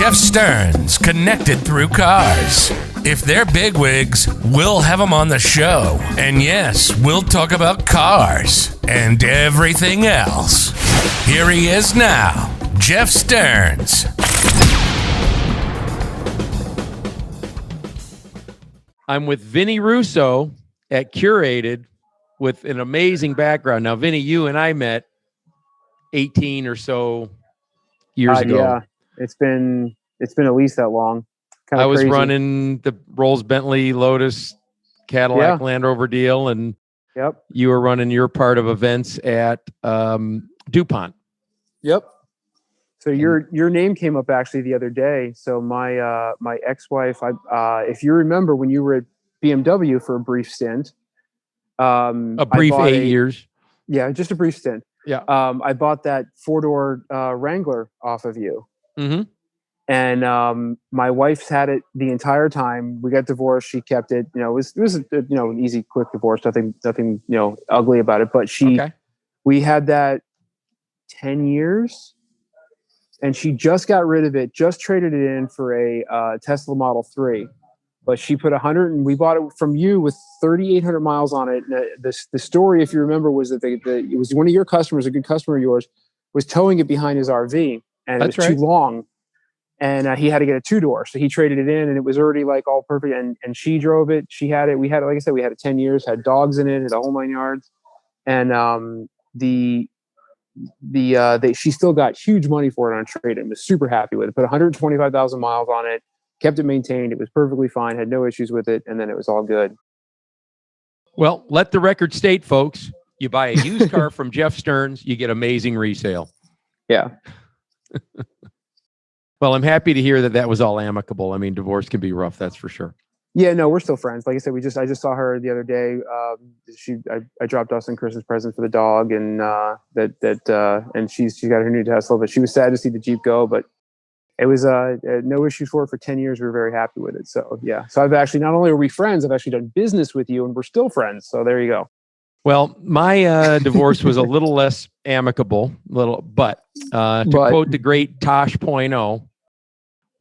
Jeff Stearns, connected through cars. If they're bigwigs, we'll have them on the show. And yes, we'll talk about cars and everything else. Here he is now, Jeff Stearns. I'm with Vinny Russo at CURATED with an amazing background. Now, Vinny, you and I met 18 or so years ago. Yeah, it's been at least that long. I was running the Rolls Bentley Lotus Cadillac Land Rover deal, and you were running your part of events at DuPont. Yep. So your name came up actually the other day. So my my ex-wife, if you remember when you were at BMW for a brief stint, a brief 8 years. Yeah, just a brief stint. Yeah. I bought that 4-door Wrangler off of you. Mm-hmm. And my wife's had it the entire time. We got divorced. She kept it. You know, it was an easy, quick divorce. Nothing ugly about it. But we had that 10 years, and she just got rid of it. Just traded it in for a Tesla Model 3. But she put 100, and we bought it from you with 3,800 miles on it. And the story, if you remember, was that it was one of your customers, a good customer of yours, was towing it behind his RV, and it was too long. And he had to get a 2-door. So he traded it in, and it was already like all perfect. And she drove it. She had it. We had it, like I said, we had it 10 years, had dogs in it, had a whole 9 yards. And she still got huge money for it on trade-in. Was super happy with it. Put 125,000 miles on it, kept it maintained. It was perfectly fine, had no issues with it. And then it was all good. Well, let the record state, folks, you buy a used car from Jeff Stearns, you get amazing resale. Yeah. Well, I'm happy to hear that was all amicable. I mean, divorce can be rough, that's for sure. Yeah, no, we're still friends. Like I said, I just saw her the other day. I dropped Dustin Christmas present for the dog, and and she's got her new Tesla. But she was sad to see the Jeep go. But it was no issues for 10 years. We were very happy with it. So yeah. So I've actually, not only are we friends, I've actually done business with you, and we're still friends. So there you go. Well, my divorce was a little less amicable, but to quote the great Tosh.0,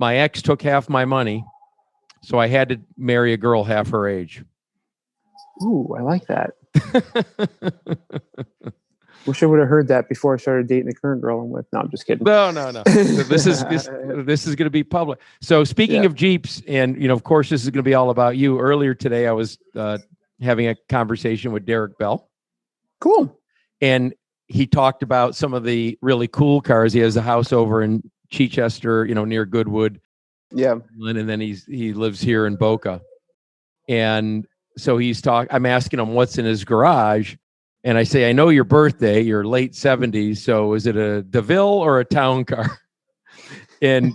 my ex took half my money, so I had to marry a girl half her age. Ooh, I like that. Wish I would have heard that before I started dating the current girl I'm with. No, I'm just kidding. No. This is going to be public. So speaking of Jeeps, and of course, this is going to be all about you. Earlier today, I was having a conversation with Derek Bell. Cool. And he talked about some of the really cool cars. He has a house over in Chichester, near Goodwood. Yeah. And then he lives here in Boca. And so I'm asking him what's in his garage. And I say, I know your birthday, you're late 70s. So is it a DeVille or a town car? And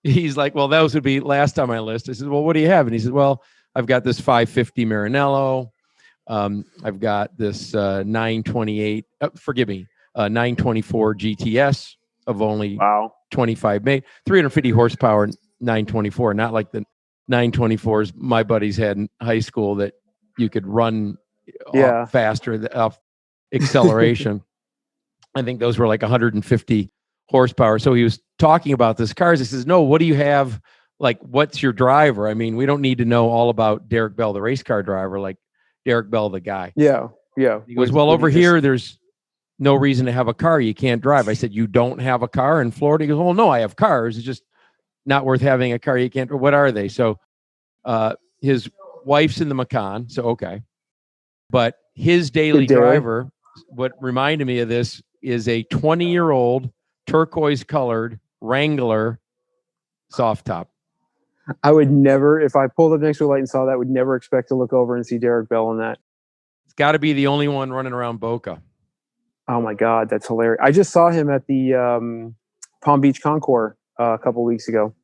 he's like, well, those would be last on my list. I said, well, what do you have? And he said, well, I've got this 550 Maranello. I've got this 924 GTS of only 25 made, 350 horsepower, 924. Not like the 924s my buddies had in high school that you could run faster off acceleration. I think those were like 150 horsepower. So he was talking about this cars. He says, no, what do you have? Like, what's your driver? I mean, we don't need to know all about Derek Bell, the race car driver, like Derek Bell, the guy. Yeah. He goes, well, over here, there's no reason to have a car you can't drive. I said, you don't have a car in Florida? He goes, well, no, I have cars. It's just not worth having a car you can't. What are they? So his wife's in the Macan. So, okay. But his daily driver, what reminded me of this, is a 20-year-old turquoise colored Wrangler soft top. I would never, if I pulled up next to a light and saw that, would never expect to look over and see Derek Bell in that. It's got to be the only one running around Boca. Oh my God, that's hilarious. I just saw him at the Palm Beach Concour a couple weeks ago.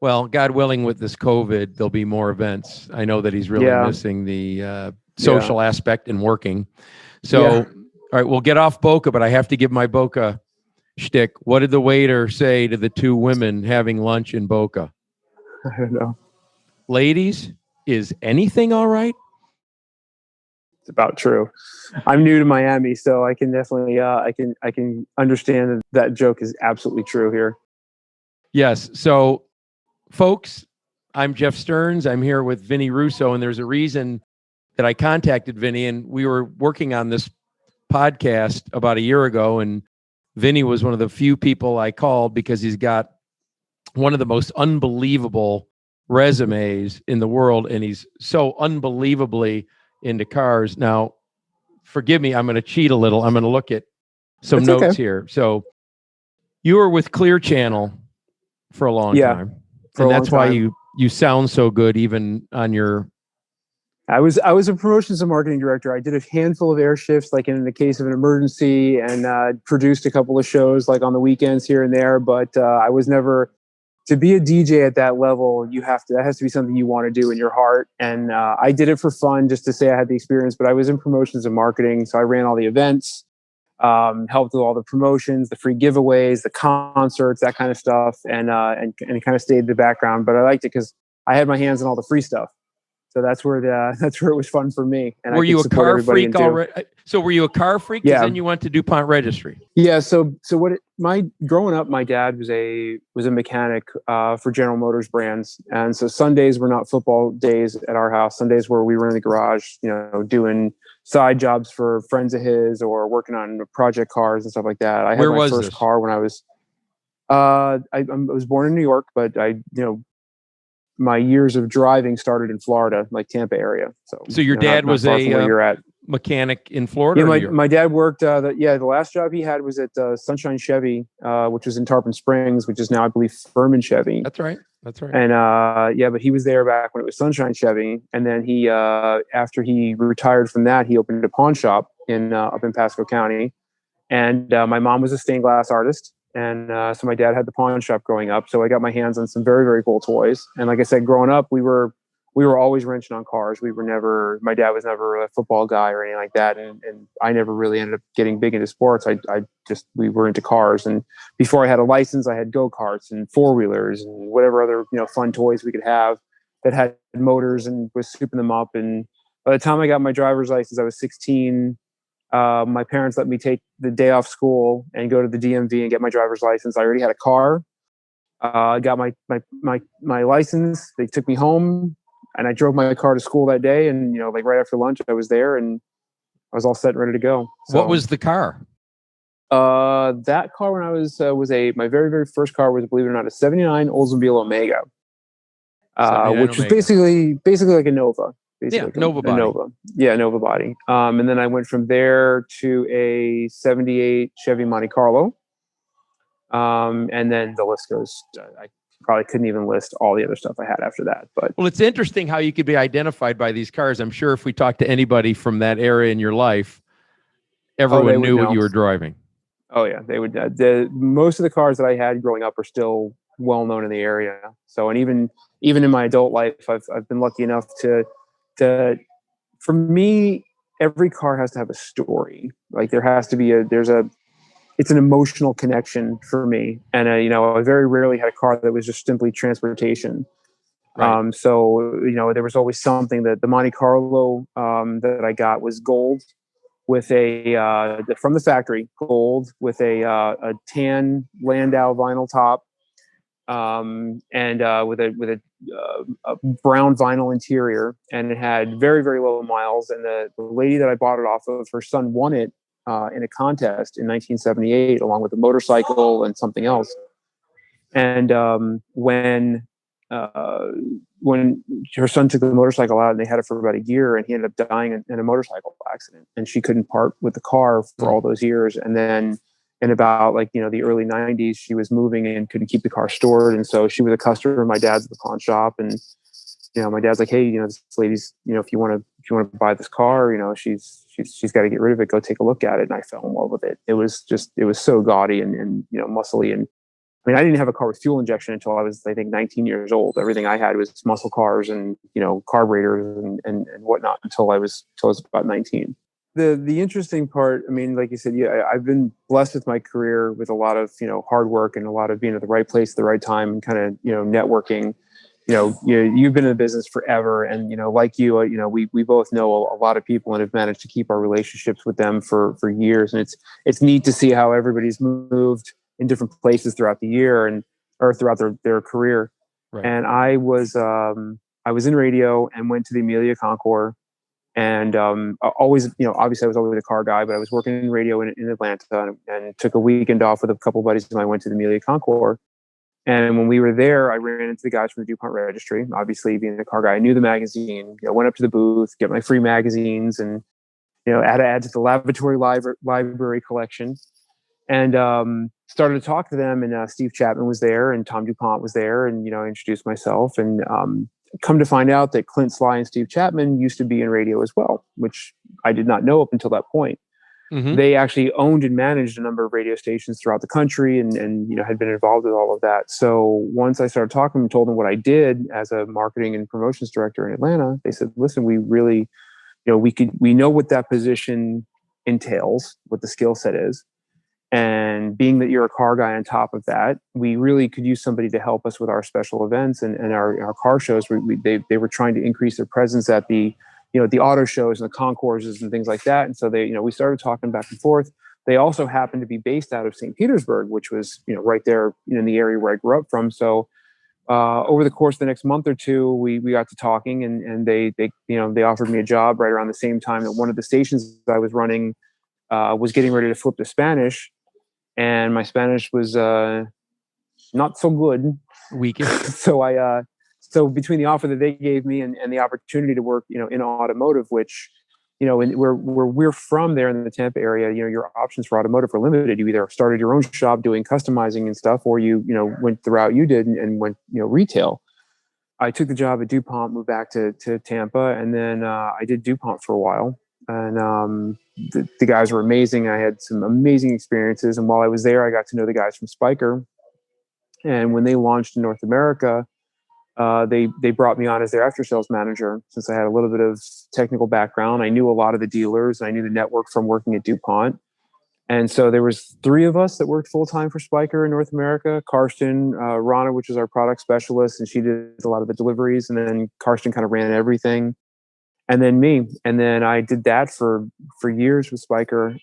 Well, God willing, with this COVID, there'll be more events. I know that he's really missing the social aspect and working. So, all right, we'll get off Boca, but I have to give my Boca shtick. What did the waiter say to the two women having lunch in Boca? I don't know. Ladies, is anything all right? It's about true. I'm new to Miami, so I can definitely I can understand that joke is absolutely true here. Yes. So, folks, I'm Jeff Stearns. I'm here with Vinny Russo, and there's a reason that I contacted Vinny, and we were working on this podcast about a year ago, and Vinny was one of the few people I called because he's got one of the most unbelievable resumes in the world, and he's so unbelievably into cars. Now, forgive me, I'm going to cheat a little. I'm going to look at some notes here. So you were with Clear Channel for a long time. And that's why you sound so good even on your... I was a promotions and marketing director. I did a handful of air shifts, like in the case of an emergency, and produced a couple of shows like on the weekends here and there. But I was never... To be a DJ at that level, that has to be something you want to do in your heart. And I did it for fun, just to say I had the experience, but I was in promotions and marketing. So I ran all the events, helped with all the promotions, the free giveaways, the concerts, that kind of stuff. And kind of stayed in the background, but I liked it because I had my hands on all the free stuff. So that's where it was fun for me. And were you a car freak already? So were you a car freak? Yeah. Then you went to DuPont Registry. Yeah. So growing up, my dad was a mechanic for General Motors brands, and so Sundays were not football days at our house. Sundays were we were in the garage, doing side jobs for friends of his or working on project cars and stuff like that. I had my first car when I was. I was born in New York, but my years of driving started in Florida, like Tampa area. So your dad was a you're at. Mechanic in Florida? Yeah, my dad worked, the last job he had was at Sunshine Chevy, which was in Tarpon Springs, which is now, I believe, Furman Chevy. That's right. And but he was there back when it was Sunshine Chevy. And then he, after he retired from that, he opened a pawn shop up in Pasco County. And my mom was a stained glass artist. And so my dad had the pawn shop growing up. So I got my hands on some very, very cool toys. And like I said, growing up, we were always wrenching on cars. My dad was never a football guy or anything like that. And I never really ended up getting big into sports. We were into cars. And before I had a license, I had go-karts and four-wheelers and whatever other, fun toys we could have that had motors, and was souping them up. And by the time I got my driver's license, I was 16. My parents let me take the day off school and go to the DMV and get my driver's license. I already had a car. I got my license. They took me home, and I drove my car to school that day. And right after lunch, I was there, and I was all set and ready to go. So, what was the car? That car when I was my very, very first car was, believe it or not, a '79 Oldsmobile Omega, which was basically like a Nova. Nova body. Nova body. And then I went from there to a '78 Chevy Monte Carlo. And then the list goes. I probably couldn't even list all the other stuff I had after that. But it's interesting how you could be identified by these cars. I'm sure if we talked to anybody from that area in your life, everyone knew what you were driving. Oh yeah, they would. Most of the cars that I had growing up are still well known in the area. So, and even in my adult life, I've been lucky enough to for me, every car has to have a story. Like there has to be it's an emotional connection for me. And I very rarely had a car that was just simply transportation. Right. So there was always something. That the Monte Carlo that I got was gold with from the factory, gold with a tan Landau vinyl top. And with a brown vinyl interior, and it had very, very low miles. And the lady that I bought it off of, her son won it in a contest in 1978, along with a motorcycle and something else. And when her son took the motorcycle out, and they had it for about a year, and he ended up dying in a motorcycle accident, and she couldn't part with the car for all those years. And then in about the early 90s, she was moving and couldn't keep the car stored. And so she was a customer of my dad's at the pawn shop. And, my dad's like, hey, this lady's, if you want to buy this car, she's got to get rid of it. Go take a look at it. And I fell in love with it. It was so gaudy and muscly. And I didn't have a car with fuel injection until I was, I think, 19 years old. Everything I had was muscle cars and, carburetors and whatnot until I was about 19. The interesting part, like you said, I've been blessed with my career with a lot of, hard work and a lot of being at the right place at the right time and kind of, networking. You've been in the business forever, and like we both know a lot of people and have managed to keep our relationships with them for years. And it's neat to see how everybody's moved in different places throughout the year. And or throughout their career. Right. And I was in radio and went to the Amelia Concour. And always, obviously I was always a car guy, but I was working in radio in Atlanta and took a weekend off with a couple of buddies and I went to the Amelia Concour. And when we were there, I ran into the guys from the DuPont Registry. Obviously, being a car guy, I knew the magazine. Went up to the booth, get my free magazines, and add to the laboratory library collection. And started to talk to them. And Steve Chapman was there, and Tom DuPont was there, and I introduced myself. And come to find out that Clint Sly and Steve Chapman used to be in radio as well, which I did not know up until that point. Mm-hmm. They actually owned and managed a number of radio stations throughout the country and had been involved with all of that. So once I started talking and told them what I did as a marketing and promotions director in Atlanta, they said, listen, we really, we know what that position entails, what the skill set is. And being that you're a car guy on top of that, we really could use somebody to help us with our special events and our car shows. They were trying to increase their presence at the the auto shows and the concourses and things like that. And so we started talking back and forth. They also happened to be based out of St. Petersburg, which was, right there in the area where I grew up from. So over the course of the next month or two, we got to talking and they offered me a job right around the same time that one of the stations I was running was getting ready to flip to Spanish. And my Spanish was not so good. Weakest. So between the offer that they gave me and the opportunity to work, in automotive, which, where we're from there in the Tampa area, your options for automotive are limited. You either started your own shop doing customizing and stuff, or you went the route you did and went, retail. I took the job at DuPont, moved back to Tampa, and then I did DuPont for a while. And the guys were amazing. I had some amazing experiences. And while I was there, I got to know the guys from Spyker. And when they launched in North America, they brought me on as their after sales manager. Since I had a little bit of technical background, I knew a lot of the dealers. I knew the network from working at DuPont. And so there was 3 of us that worked full time for Spyker in North America. Karsten, Rana, which is our product specialist, and she did a lot of the deliveries. And then Karsten kind of ran everything. And then me. And then I did that for years with Spyker,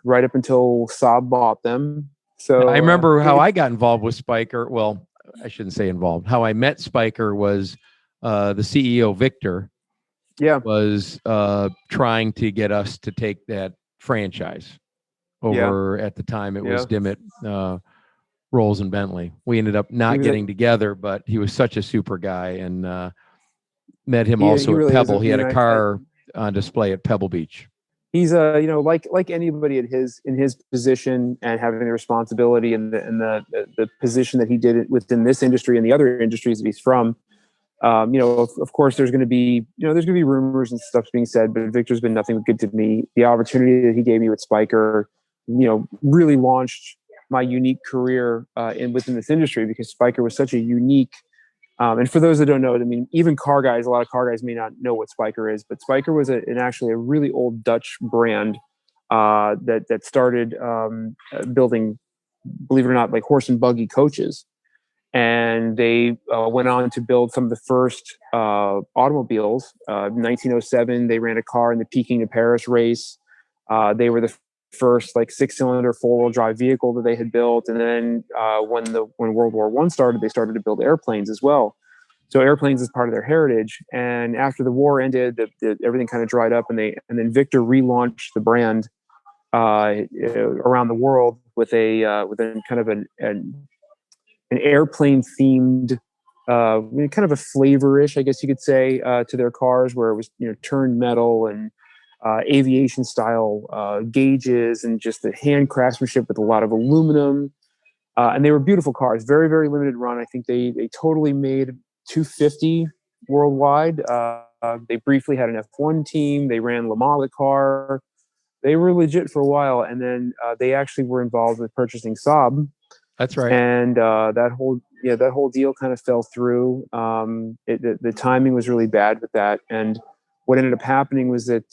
right up until Saab bought them. So I remember how I got involved with Spyker. Well, I shouldn't say involved. How I met Spyker was the CEO, Victor, was trying to get us to take that franchise over at the time. It was Dimmitt, Rolls, and Bentley. We ended up not getting together, but he was such a super guy and met him also at Pebble. He had a car on display at Pebble Beach. He's like anybody in his position and having the responsibility and the position that he did within this industry and the other industries that he's from. Of course, there's going to be rumors and stuff being said, but Victor's been nothing but good to me. The opportunity that he gave me with Spyker, really launched my unique career within this industry because Spyker was such a unique. And for those that don't know it, I mean, even car guys, a lot of car guys may not know what Spyker is, but Spyker was actually a really old Dutch brand that started building, believe it or not, like horse and buggy coaches. And they went on to build some of the first automobiles. 1907, they ran a car in the Peking to Paris race. They were the first 6-cylinder 4-wheel drive vehicle that they had built. And then when World War I started, they started to build airplanes as well. So airplanes is part of their heritage. And after the war ended, everything kind of dried up, and then Victor relaunched the brand around the world with a kind of an airplane themed, kind of a flavorish, I guess you could say, to their cars, where it was turned metal and aviation style gauges and just the hand craftsmanship with a lot of aluminum. And they were beautiful cars, very, very limited run. I think they totally made 250 worldwide. They briefly had an F1 team. They ran Le Mans car. They were legit for a while. And then they actually were involved with purchasing Saab. That's right. And that whole deal kind of fell through. The timing was really bad with that. And what ended up happening was that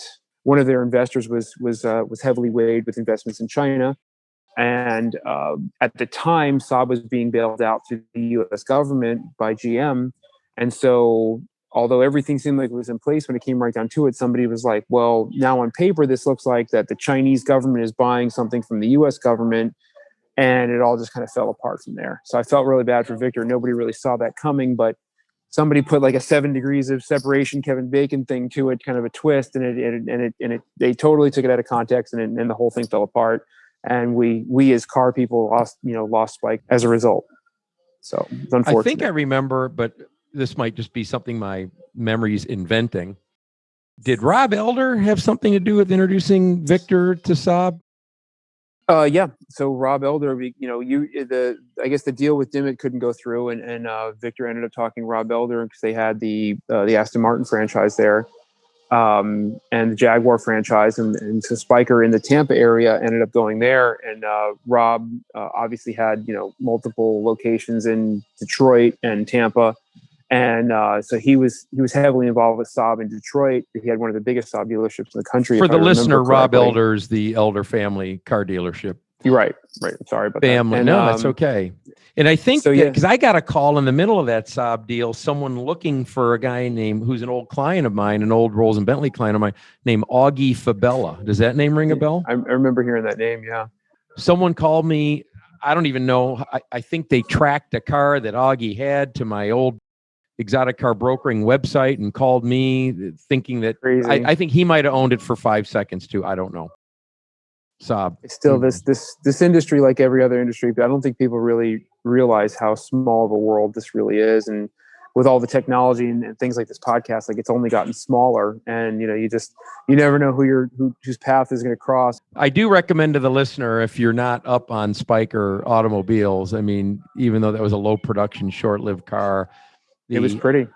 one of their investors was heavily weighed with investments in China. And at the time, Saab was being bailed out through the U.S. government by GM. And so although everything seemed like it was in place, when it came right down to it, somebody was like, well, now on paper, this looks like that the Chinese government is buying something from the U.S. government. and it all just kind of fell apart from there. So I felt really bad for Victor. Nobody really saw that coming, but somebody put like a 7 degrees of separation Kevin Bacon thing to it, kind of a twist, and they totally took it out of context, and the whole thing fell apart. And we as car people lost Spike as a result. So it's unfortunate. I think I remember, but this might just be something my memory's inventing. Did Rob Elder have something to do with introducing Victor to Saab? Yeah. So Rob Elder, I guess the deal with Dimmitt couldn't go through, and Victor ended up talking Rob Elder because they had the Aston Martin franchise there, and the Jaguar franchise, and so Spyker in the Tampa area ended up going there, and Rob obviously had multiple locations in Detroit and Tampa. And so he was heavily involved with Saab in Detroit. He had one of the biggest Saab dealerships in the country. For the listener, Rob Elder's the Elder family car dealership. You're right. I'm sorry about family. that. No, that's okay. And I think because I got a call in the middle of that Saab deal, someone looking for a guy who's an old client of mine, an old Rolls and Bentley client of mine, named Augie Fabella. Does that name ring a bell? I remember hearing that name. Yeah. Someone called me. I don't even know. I think they tracked a car that Augie had to my old exotic car brokering website and called me thinking that I think he might have owned it for 5 seconds too. I don't know. Saab. It's still this industry, like every other industry, but I don't think people really realize how small of a world this really is. And with all the technology and things like this podcast, like it's only gotten smaller, and you never know whose path is going to cross. I do recommend to the listener, if you're not up on Spyker automobiles, I mean, even though that was a low production, short-lived car, it was pretty.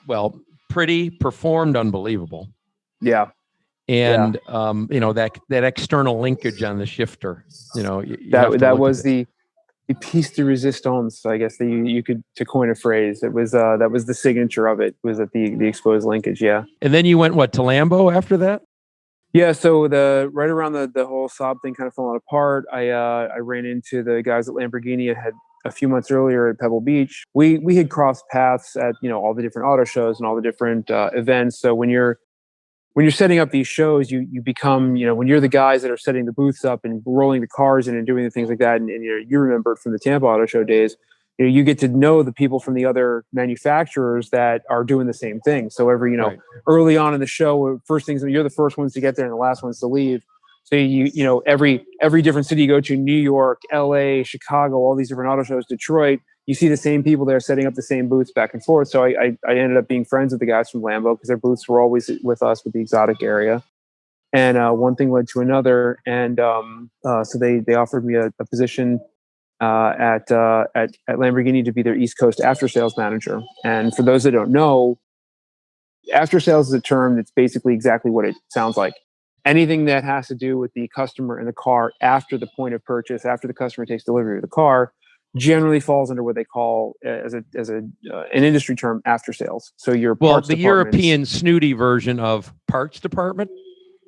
Well, pretty, performed unbelievable. Yeah. And that external linkage on the shifter, that was the piece de resistance, I guess, that you could, to coin a phrase. It was that was the signature of it, was that the exposed linkage. Yeah. And then you went to Lambo after that? Yeah, so right around the whole Saab thing kind of falling apart, I ran into the guys at Lamborghini. Had a few months earlier at Pebble Beach. We had crossed paths at all the different auto shows and all the different events. So when you're setting up these shows, you become, when you're the guys that are setting the booths up and rolling the cars in and doing the things like that, and you remember it from the Tampa Auto Show days, you get to know the people from the other manufacturers that are doing the same thing. So early on in the show, first things, you're the first ones to get there and the last ones to leave. So every different city you go to, New York, LA, Chicago, all these different auto shows, Detroit, you see the same people there setting up the same booths back and forth. So I ended up being friends with the guys from Lambo because their booths were always with us with the exotic area. And one thing led to another. And so they offered me a position at Lamborghini to be their East Coast after sales manager. And for those that don't know, after sales is a term that's basically exactly what it sounds like. Anything that has to do with the customer and the car after the point of purchase, after the customer takes delivery of the car, generally falls under what they call as an industry term, after sales. So your parts the European snooty version of parts department.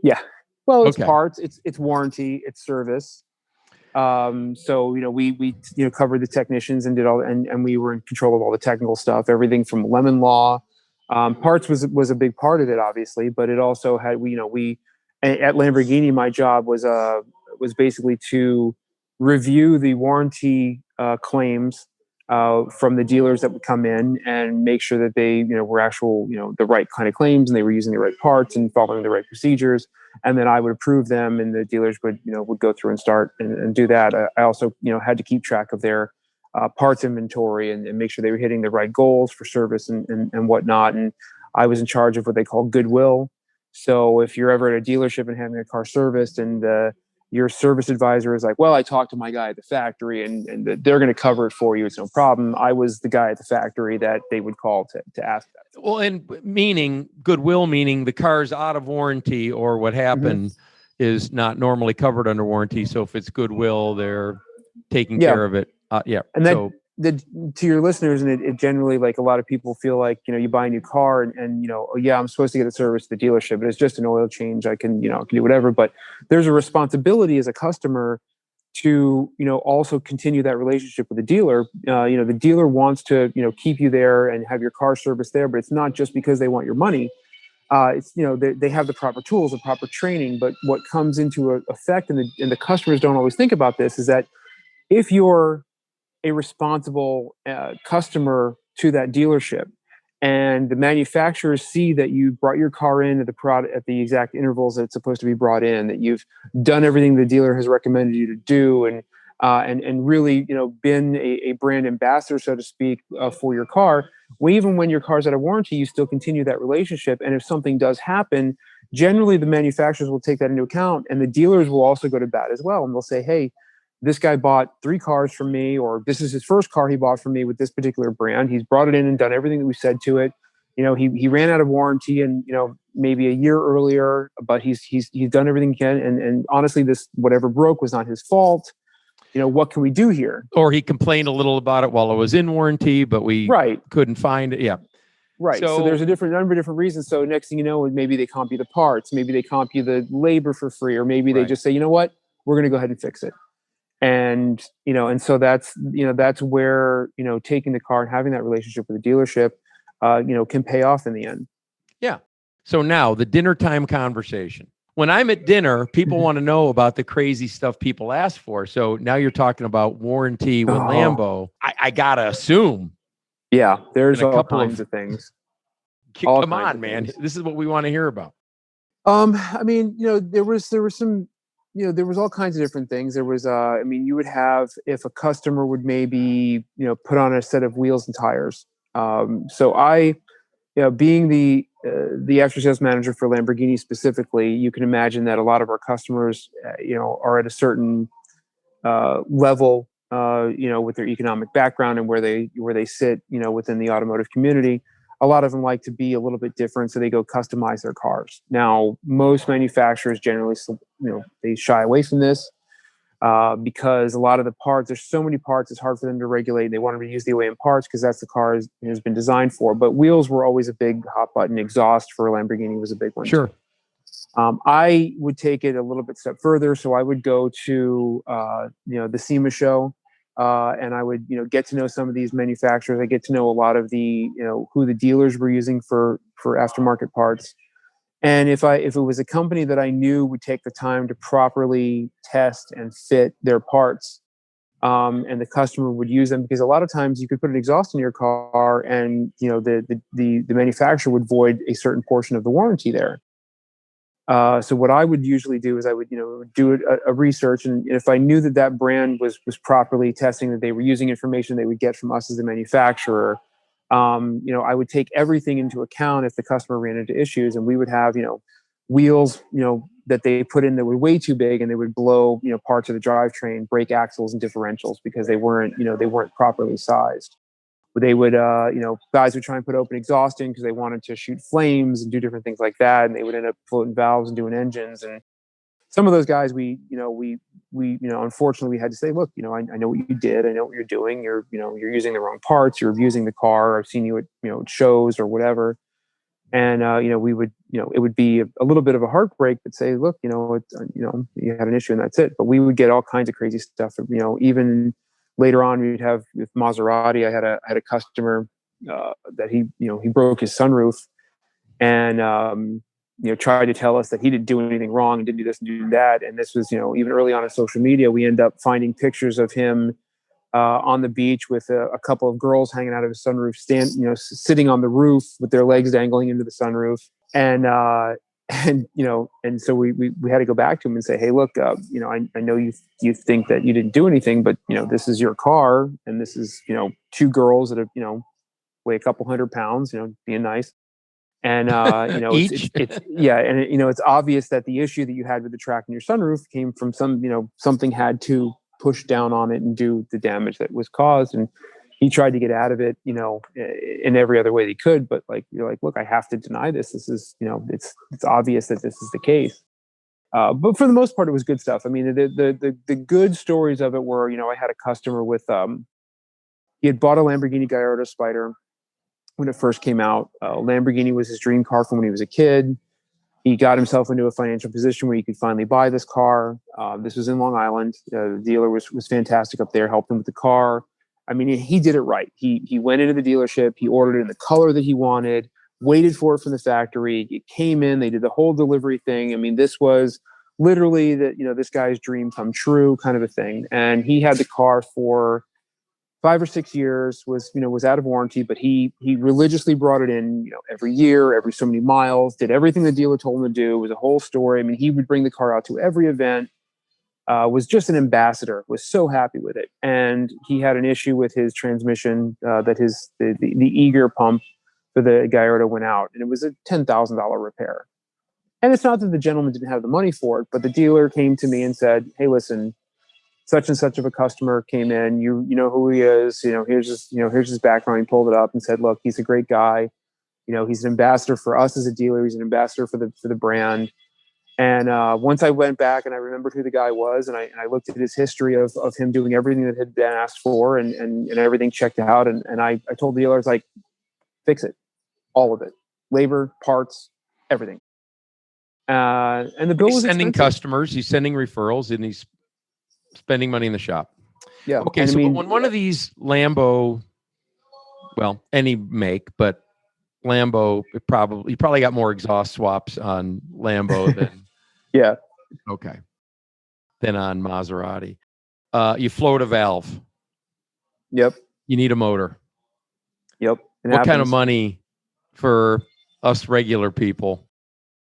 Yeah, well, it's parts, it's warranty, it's service. So we covered the technicians and did all, and we were in control of all the technical stuff, everything from lemon law. Parts was a big part of it, obviously, but it also had we. At Lamborghini, my job was basically to review the warranty claims from the dealers that would come in and make sure that they were actual the right kind of claims and they were using the right parts and following the right procedures. And then I would approve them, and the dealers would go through and start and do that. I also had to keep track of their parts inventory and make sure they were hitting the right goals for service and whatnot. And I was in charge of what they call goodwill. So if you're ever at a dealership and having a car serviced and your service advisor is like, well, I talked to my guy at the factory and they're going to cover it for you, it's no problem. I was the guy at the factory that they would call to ask that. Well, and meaning goodwill, meaning the car's out of warranty or what happened is not normally covered under warranty. So if it's goodwill, they're taking care of it. And that, to your listeners, and it generally, like, a lot of people feel like, you buy a new car and I'm supposed to get a service at the dealership, but it's just an oil change. I can do whatever, but there's a responsibility as a customer to, also continue that relationship with the dealer. The dealer wants to, keep you there and have your car serviced there, but it's not just because they want your money. It's, they have the proper tools, the proper training, but what comes into effect, and the customers don't always think about this, is that if you're a responsible customer to that dealership, and the manufacturers see that you brought your car in at the product at the exact intervals that it's supposed to be brought in, that you've done everything the dealer has recommended you to do, and really, been a brand ambassador, so to speak, for your car. Well, even when your car's out of warranty, you still continue that relationship. And if something does happen, generally the manufacturers will take that into account, and the dealers will also go to bat as well. And they'll say, hey, this guy bought 3 cars from me, or this is his first car he bought from me with this particular brand. He's brought it in and done everything that we said to it. He ran out of warranty and, maybe a year earlier, but he's done everything he can. And honestly, this, whatever broke was not his fault. What can we do here? Or he complained a little about it while it was in warranty, but we couldn't find it. Yeah. Right. So there's a number of different reasons. So next thing you know, maybe they comp you the parts, maybe they comp you the labor for free, or maybe they just say, you know what, we're going to go ahead and fix it. And, and so that's where, taking the car and having that relationship with the dealership, can pay off in the end. Yeah. So now the dinner time conversation. When I'm at dinner, people want to know about the crazy stuff people ask for. So now you're talking about warranty with Lambo. I got to assume. Yeah. There's all kinds of things. Come on, man. This is what we want to hear about. I mean, there was some, there was all kinds of different things. There was, you would have, if a customer would maybe, put on a set of wheels and tires. So I, being the after sales manager for Lamborghini specifically, you can imagine that a lot of our customers, are at a certain level, with their economic background and where they sit, within the automotive community. A lot of them like to be a little bit different, so they go customize their cars. Now, most manufacturers generally, they shy away from this because a lot of the parts, there's so many parts, it's hard for them to regulate. They want to reuse the OEM parts because that's the car has been designed for. But wheels were always a big hot button. Exhaust for Lamborghini was a big one. Sure. I would take it a little bit step further. So I would go to, the SEMA show. And I would, get to know some of these manufacturers. I get to know a lot of the, who the dealers were using for aftermarket parts. And if it was a company that I knew would take the time to properly test and fit their parts, and the customer would use them, because a lot of times you could put an exhaust in your car and, the manufacturer would void a certain portion of the warranty there. So what I would usually do is I would, do a research, and if I knew that brand was properly testing, that they were using information they would get from us as the manufacturer, I would take everything into account if the customer ran into issues, and we would have, wheels, that they put in that were way too big, and they would blow, parts of the drivetrain, brake axles and differentials because they weren't properly sized. They would, guys would try and put open exhaust in because they wanted to shoot flames and do different things like that. And they would end up floating valves and doing engines. And some of those guys, we unfortunately we had to say, look, I know what you did. I know what you're doing. You're using the wrong parts. You're abusing the car. I've seen you at, shows or whatever. And, we would, it would be a little bit of a heartbreak, but say, look, you had an issue and that's it. But we would get all kinds of crazy stuff, even later on, we'd have with Maserati. I had a customer that he broke his sunroof, and tried to tell us that he didn't do anything wrong and didn't do this and do that. And this was even early on in social media. We end up finding pictures of him on the beach with a couple of girls hanging out of his sunroof, sitting on the roof with their legs dangling into the sunroof, and so we had to go back to him and say, hey, look, I know you think that you didn't do anything, but this is your car, and this is 2 girls that have weigh a couple 100 pounds, being nice, and it's obvious that the issue that you had with the track in your sunroof came from something had to push down on it and do the damage that was caused, and he tried to get out of it, in every other way he could. But you're like, look, I have to deny this. This is, it's obvious that this is the case. But for the most part, it was good stuff. I mean, the good stories of it were, I had a customer with, he had bought a Lamborghini Gallardo Spider when it first came out. Lamborghini was his dream car from when he was a kid. He got himself into a financial position where he could finally buy this car. This was in Long Island. The dealer was fantastic up there, helped him with the car. I mean, he did it right. He went into the dealership. He ordered it in the color that he wanted, waited for it from the factory. It came in. They did the whole delivery thing. I mean, this was literally that, this guy's dream come true kind of a thing. And he had the car for 5 or 6 years, was out of warranty, but he religiously brought it in, every year, every so many miles, did everything the dealer told him to do. It was a whole story. I mean, he would bring the car out to every event, was just an ambassador, was so happy with it. And he had an issue with his transmission, that the eager pump for the Gallardo went out, and it was a $10,000 repair. And it's not that the gentleman didn't have the money for it, but the dealer came to me and said, "Hey, listen, such and such of a customer came in. You know who he is. Here's his background." He pulled it up and said, "Look, he's a great guy. He's an ambassador for us as a dealer. He's an ambassador for the brand." And once I went back and I remembered who the guy was, and I looked at his history of him doing everything that had been asked for, and everything checked out, and I told the dealer, I was like, "Fix it, all of it, labor, parts, everything." And the bill was sending expensive. customers, he's sending referrals, and he's spending money in the shop. Yeah. Okay. So when one of these Lambo, well, any make, but Lambo, you probably got more exhaust swaps on Lambo than yeah. Okay. Than on Maserati. You float a valve. Yep. You need a motor. Yep. What kind of money for us regular people?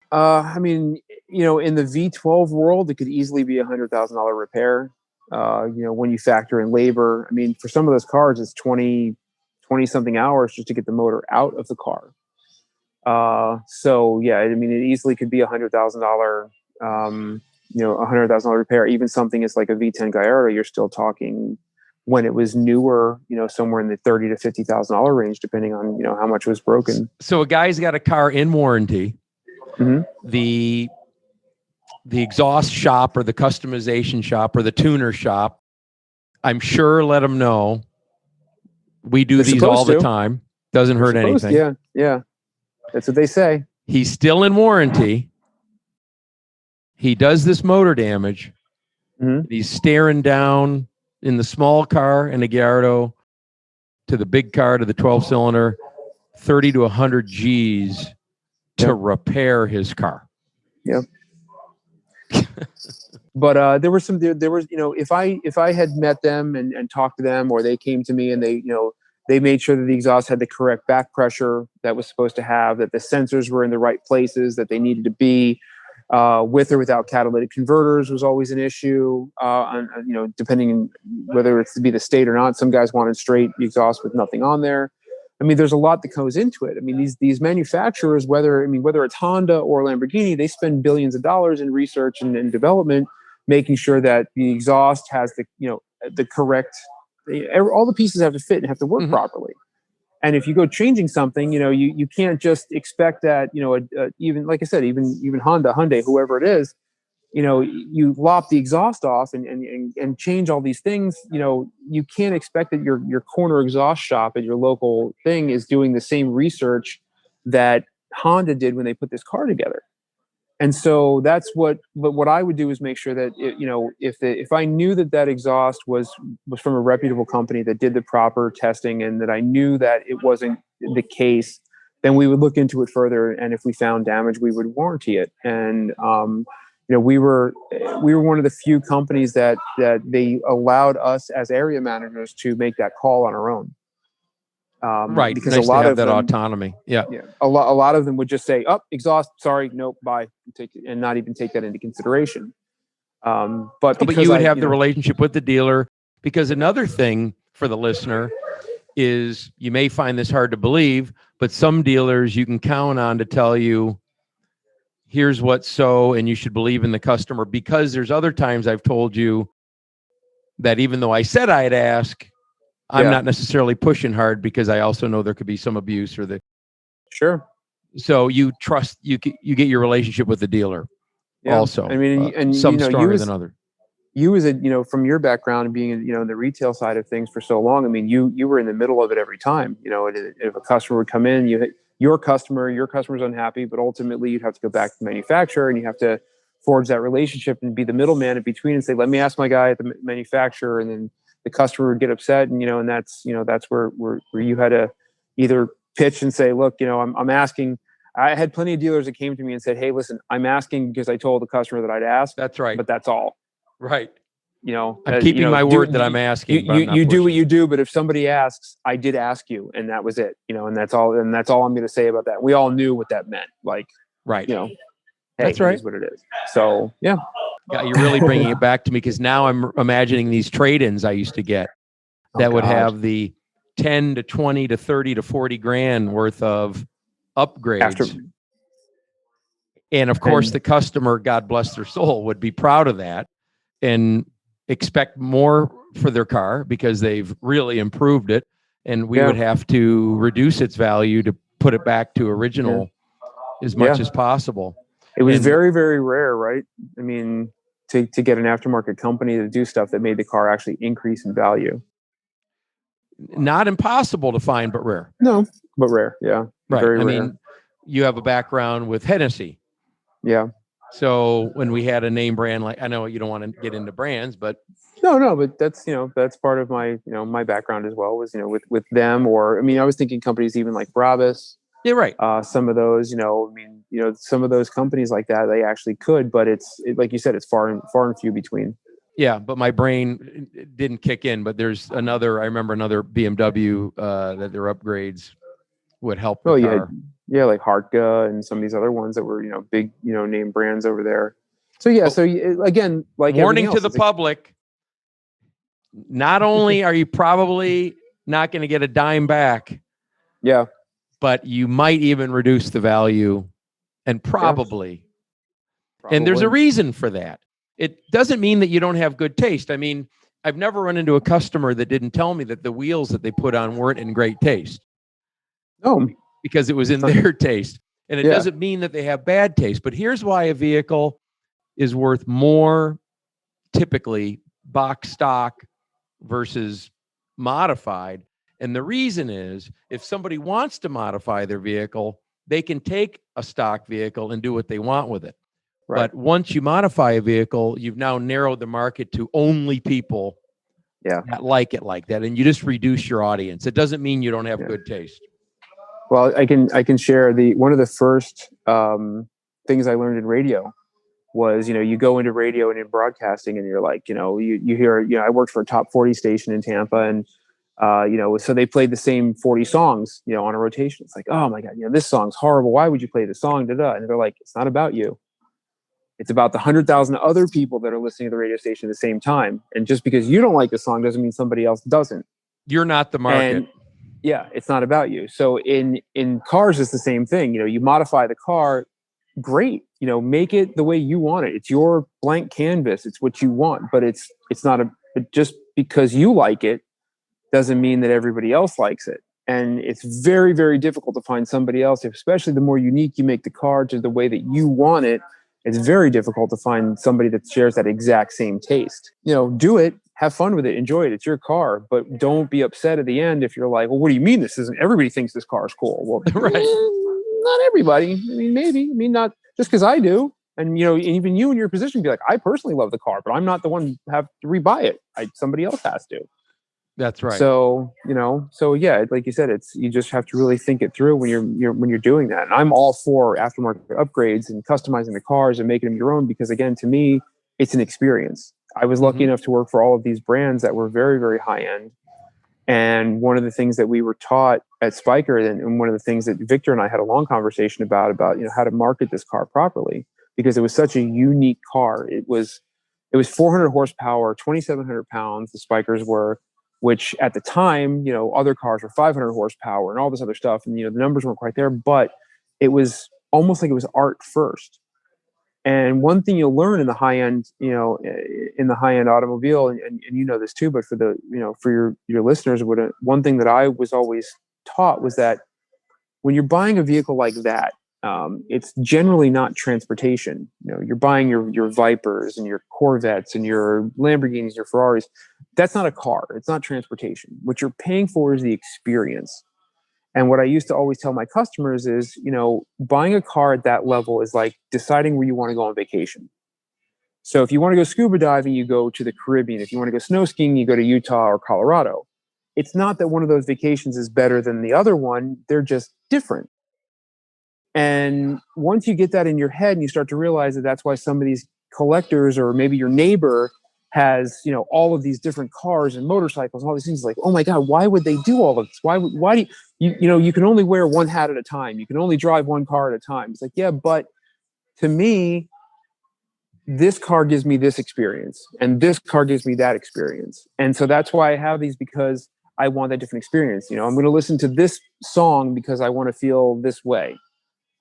I mean, in the V12 world, it could easily be $100,000 repair. When you factor in labor, I mean, for some of those cars, it's 20 something hours just to get the motor out of the car. So yeah, I mean, it easily could be $100,000, $100,000 repair. Even something is like a V10 Gallardo, you're still talking, when it was newer, somewhere in the $30,000 to $50,000 range, depending on, how much was broken. So a guy's got a car in warranty. Mm-hmm. The exhaust shop or the customization shop or the tuner shop, I'm sure, let them know we do these all the time. Doesn't hurt anything. Yeah. Yeah. That's what they say. He's still in warranty. He does this motor damage. Mm-hmm. He's staring down in the small car in a Gallardo to the big car, to the 12-cylinder, 30 to 100 G's to repair his car. Yep. But there was, if I had met them and talked to them, or they came to me and they made sure that the exhaust had the correct back pressure that was supposed to have, that the sensors were in the right places that they needed to be, with or without catalytic converters was always an issue. Depending on whether it's to be the state or not. Some guys wanted straight exhaust with nothing on there. I mean, there's a lot that goes into it. I mean, these manufacturers, whether it's Honda or Lamborghini, they spend billions of dollars in research and development, making sure that the exhaust has the correct, all the pieces have to fit and have to work properly. And if you go changing something, you can't just expect that, even like I said, even Honda, Hyundai, whoever it is, you lop the exhaust off and change all these things. You can't expect that your corner exhaust shop at your local thing is doing the same research that Honda did when they put this car together. And so that's what I would do is make sure that if I knew that exhaust was from a reputable company that did the proper testing, and that I knew that it wasn't the case, then we would look into it further. And if we found damage, we would warranty it. And we were one of the few companies that they allowed us as area managers to make that call on our own. Right, because nice a lot to have of that them, autonomy. Yeah. A lot of them would just say, "Oh, exhaust, sorry, nope, bye," and not even take that into consideration. But you would have the relationship with the dealer, because another thing for the listener is, you may find this hard to believe, but some dealers you can count on to tell you, here's what's so, and you should believe in the customer, because there's other times I've told you that even though I said I'd ask, I'm not necessarily pushing hard, because I also know there could be some abuse or Sure. So you trust, you get your relationship with the dealer. Yeah. Also, I mean, and some stronger than others. You as from your background, being in the retail side of things for so long, I mean, you were in the middle of it every time. If a customer would come in, your customer's unhappy, but ultimately you'd have to go back to the manufacturer and you have to forge that relationship and be the middleman in between and say, let me ask my guy at the manufacturer, and then the customer would get upset, and that's where you had to either pitch and say, look, I'm asking. I had plenty of dealers that came to me and said, "Hey, listen, I'm asking because I told the customer that I'd ask." That's right. But that's all. Right. I'm keeping my word that I'm asking. You do what you do, but if somebody asks, I did ask you, and that was it. And that's all. And that's all I'm going to say about that. We all knew what that meant. Right. Hey, that's right. It is what it is. So yeah. God, you're really bringing it back to me, because now I'm imagining these trade-ins I used to get that would have the 10 to 20 to 30 to 40 grand worth of upgrades. And of course, the customer, God bless their soul, would be proud of that and expect more for their car because they've really improved it. And we would have to reduce its value to put it back to original as much as possible. It was very, very rare, right? I mean, to get an aftermarket company to do stuff that made the car actually increase in value. Not impossible to find, but rare. No, but rare. Yeah. Right. Very rare. I mean, you have a background with Hennessey. Yeah. So when we had a name brand, like, I know you don't want to get into brands, but no, but that's, that's part of my, my background as well was, with them, or, I mean, I was thinking companies even like Brabus. Yeah, right. Some of those, some of those companies like that, they actually could, but like you said, it's far and few between. Yeah, but my brain didn't kick in. But there's I remember another BMW that their upgrades would help the car. Yeah, like Hartka and some of these other ones that were, big, name brands over there. So yeah, again, like warning to the public, not only are you probably not going to get a dime back, but you might even reduce the value, and probably. And there's a reason for that. It doesn't mean that you don't have good taste. I mean, I've never run into a customer that didn't tell me that the wheels that they put on weren't in great taste. No, because it was in their taste. And it doesn't mean that they have bad taste. But here's why a vehicle is worth more, typically, box stock versus modified. And the reason is, if somebody wants to modify their vehicle, they can take a stock vehicle and do what they want with it. Right. But once you modify a vehicle, you've now narrowed the market to only people that like it like that. And you just reduce your audience. It doesn't mean you don't have good taste. Well, I can share one of the first things I learned in radio was, you go into radio and in broadcasting and you're like, you hear, I worked for a top 40 station in Tampa, and so they played the same 40 songs, on a rotation. It's like, oh my God, this song's horrible. Why would you play this song? And they're like, it's not about you. It's about the 100,000 other people that are listening to the radio station at the same time. And just because you don't like the song doesn't mean somebody else doesn't. You're not the market. And, it's not about you. So in cars, it's the same thing. You modify the car, great. Make it the way you want it. It's your blank canvas. It's what you want. But it's not just because you like it doesn't mean that everybody else likes it. And it's very, very difficult to find somebody else, especially the more unique you make the car to the way that you want it. It's very difficult to find somebody that shares that exact same taste. Do it, have fun with it, enjoy it. It's your car, but don't be upset at the end if you're like, well, what do you mean this isn't? Everybody thinks this car is cool. Well, right. Not everybody. I mean, maybe. I mean, not just because I do. And, even you in your position be like, I personally love the car, but I'm not the one who have to rebuy it. Somebody else has to. That's right. So, like you said, you just have to really think it through when you're doing that. And I'm all for aftermarket upgrades and customizing the cars and making them your own, because again, to me, it's an experience. I was lucky enough to work for all of these brands that were very, very high end. And one of the things that we were taught at Spyker, and one of the things that Victor and I had a long conversation about how to market this car properly, because it was such a unique car. It was 400 horsepower, 2,700 pounds. The Spykers were, which at the time, other cars were 500 horsepower and all this other stuff. And, the numbers weren't quite there, but it was almost like it was art first. And one thing you'll learn in the high end, in the high end automobile, and this too, but for for your listeners, one thing that I was always taught was that when you're buying a vehicle like that, it's generally not transportation. You're buying your Vipers and your Corvettes and your Lamborghinis, your Ferraris. That's not a car. It's not transportation. What you're paying for is the experience. And what I used to always tell my customers is, buying a car at that level is like deciding where you want to go on vacation. So if you want to go scuba diving, you go to the Caribbean. If you want to go snow skiing, you go to Utah or Colorado. It's not that one of those vacations is better than the other one. They're just different. And once you get that in your head and you start to realize that that's why some of these collectors, or maybe your neighbor, has, you know, all of these different cars and motorcycles and all these things, like, oh my God, why would they do all of this? Why do you know, you can only wear one hat at a time. You can only drive one car at a time. It's like, yeah, but to me, this car gives me this experience and this car gives me that experience. And so that's why I have these, because I want that different experience. You know, I'm going to listen to this song because I want to feel this way.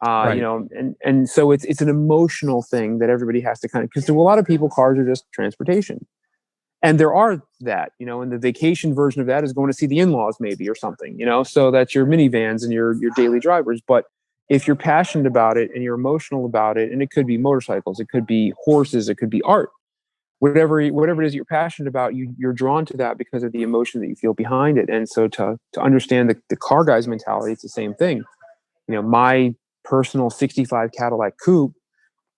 Right. You know, and so it's an emotional thing that everybody has to kind of, because to a lot of people, cars are just transportation. And there are that, you know, and the vacation version of that is going to see the in-laws maybe, or something, you know, so that's your minivans and your daily drivers. But if you're passionate about it and you're emotional about it, and it could be motorcycles, it could be horses, it could be art, whatever it is you're passionate about, you're drawn to that because of the emotion that you feel behind it. And so to understand the car guy's mentality, it's the same thing. You know, my personal 65 Cadillac coupe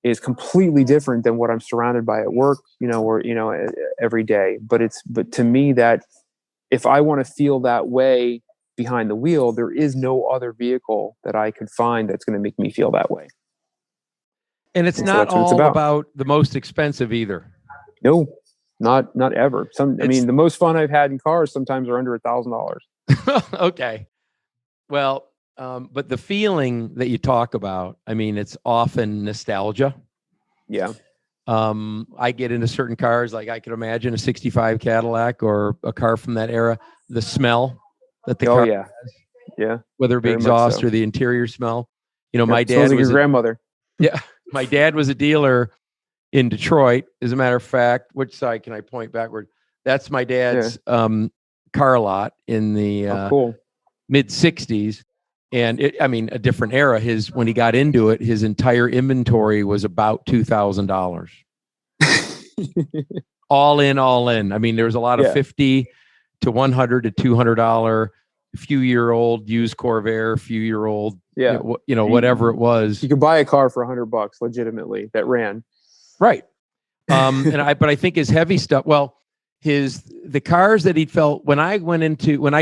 is completely different than what I'm surrounded by at work, you know, or, you know, every day. But to me, that if I want to feel that way behind the wheel, there is no other vehicle that I could find that's going to make me feel that way. And it's not all about the most expensive either. No, not ever. I mean, the most fun I've had in cars sometimes are under $1,000. Okay. Well, but the feeling that you talk about, I mean, it's often nostalgia. Yeah. I get into certain cars, like I could imagine a 65 Cadillac or a car from that era, the smell that the car has. Yeah. Whether it be exhaust or the interior smell. You know, my dad was like was your grandmother. Yeah. My dad was a dealer in Detroit. As a matter of fact, which side can I point backward? That's my dad's car lot in the mid 60s. And a different era. When he got into it, his entire inventory was about $2,000. all in. I mean, there was a lot of $50 to $100 to $200, few-year-old used Corvair, few-year-old, whatever it was. You could buy a car for $100 legitimately that ran. Right. But I think his heavy stuff. Well, the cars that he felt when I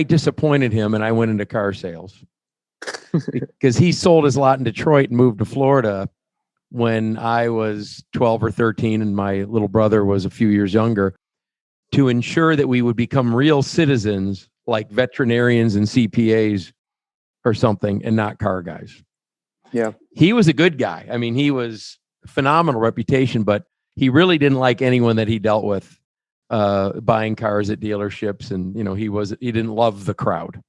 disappointed him and I went into car sales. Because he sold his lot in Detroit and moved to Florida when I was 12 or 13 and my little brother was a few years younger, to ensure that we would become real citizens like veterinarians and CPAs or something, and not car guys. Yeah. He was a good guy. I mean, he was a phenomenal reputation, but he really didn't like anyone that he dealt with buying cars at dealerships. And, you know, he didn't love the crowd.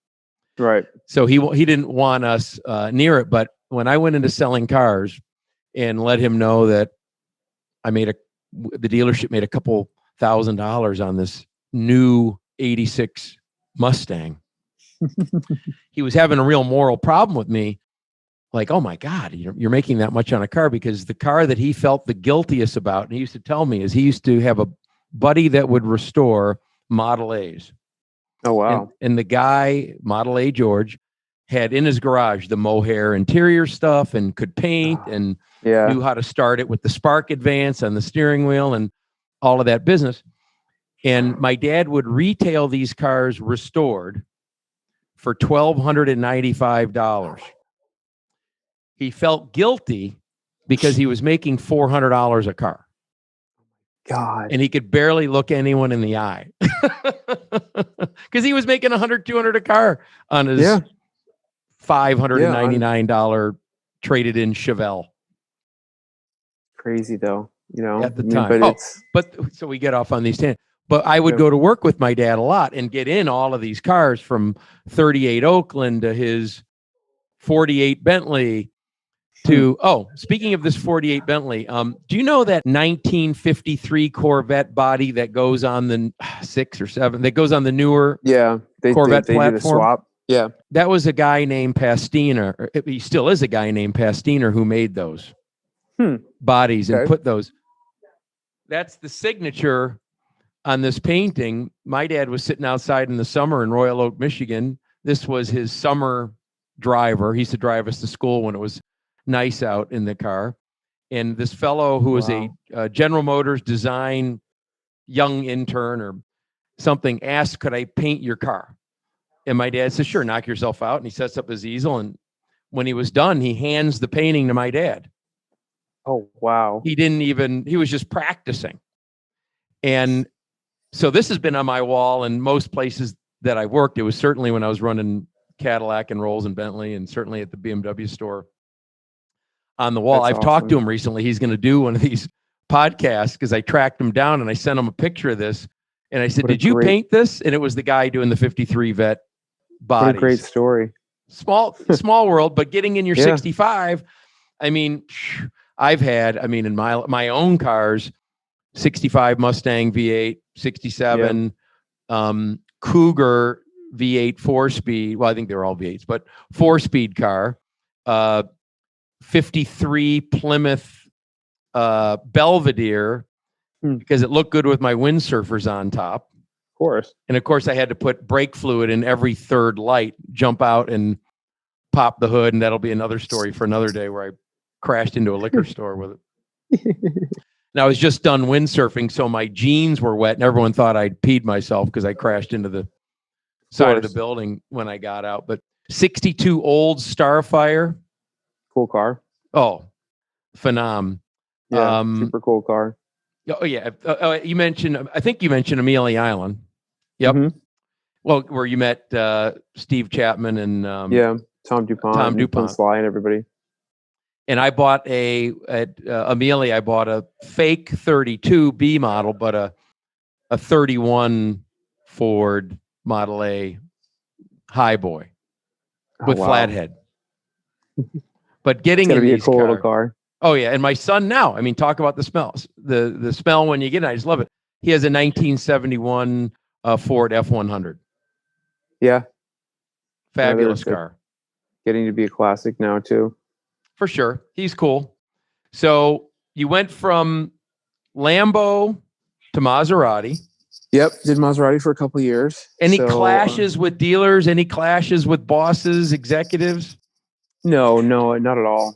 Right. So he didn't want us near it. But when I went into selling cars and let him know that the dealership made a couple $1,000 on this new 86 Mustang, he was having a real moral problem with me. Like, oh my God, you're making that much on a car, because the car that he felt the guiltiest about, and he used to tell me, is he used to have a buddy that would restore Model A's. Oh, wow. And the guy, Model A George, had in his garage the mohair interior stuff and could paint and knew how to start it with the spark advance on the steering wheel and all of that business. And my dad would retail these cars restored for $1,295. He felt guilty because he was making $400 a car. God. And he could barely look anyone in the eye because he was making $100, $200 a car on his $599 traded in Chevelle. Crazy though, you know, at the time. But so we get off on these tangents. But I would go to work with my dad a lot and get in all of these cars, from 38 Oakland to his 48 Bentley. Speaking of this 48 Bentley, do you know that 1953 Corvette body that goes on the 6 or 7 that goes on the newer Corvette platform? Do the swap. Yeah, that was a guy named Pastina. He still is a guy named Pastina who made those bodies and put those. That's the signature on this painting. My dad was sitting outside in the summer in Royal Oak, Michigan. This was his summer driver. He used to drive us to school when it was nice out in the car. And this fellow who was a General Motors design young intern or something asked, could I paint your car? And my dad says, sure, knock yourself out. And he sets up his easel and when he was done, he hands the painting to my dad. Oh, wow. He was just practicing. And so this has been on my wall in most places that I worked. It was certainly when I was running Cadillac and Rolls and Bentley, and certainly at the BMW store on the wall. I've talked to him recently. He's going to do one of these podcasts because I tracked him down and I sent him a picture of this. And I said, did you paint this? And it was the guy doing the 53 Vet bodies. What a great story. Small world, but getting in your 65, I mean, I've had, in my own cars, 65 Mustang V8, 67 Cougar V8 4-speed. Well, I think they were all V8s, but 4-speed car. 53 Plymouth Belvedere because it looked good with my windsurfers on top. Of course. And of course, I had to put brake fluid in every third light, jump out and pop the hood. And that'll be another story for another day where I crashed into a liquor store with it. And I was just done windsurfing, so my jeans were wet and everyone thought I'd peed myself because I crashed into the side of the building when I got out. But 62 Olds Starfire. Cool car. Oh, phenom. Yeah, super cool car. Oh, yeah. I think you mentioned Amelia Island. Yep. Mm-hmm. Well, where you met Steve Chapman and Tom DuPont, Sly and everybody. And I bought at Amelia, I bought a fake 32 B model, but a 31 Ford Model A Highboy with flathead. But getting in these cool little car. Oh yeah, and my son now. Talk about the smells. The smell when you get it, I just love it. He has a 1971 Ford F100. Yeah, fabulous car. Getting to be a classic now too. For sure, he's cool. So you went from Lambo to Maserati. Yep, did Maserati for a couple of years. Any clashes with dealers? Any clashes with bosses, executives? No, not at all.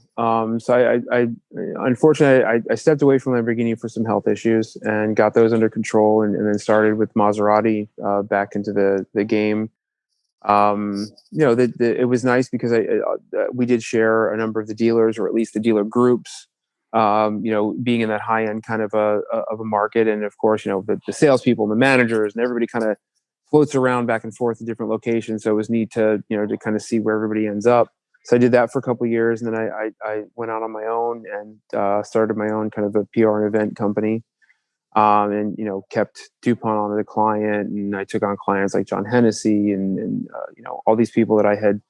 So I unfortunately, I stepped away from Lamborghini for some health issues and got those under control and then started with Maserati back into the game. It was nice because we did share a number of the dealers, or at least the dealer groups, being in that high end kind of a market. And of course, the salespeople and the managers and everybody kind of floats around back and forth in different locations. So it was neat to kind of see where everybody ends up. So I did that for a couple of years, and then I went out on my own and started my own kind of a PR and event company, and kept DuPont on as a client, and I took on clients like John Hennessey and all these people that I had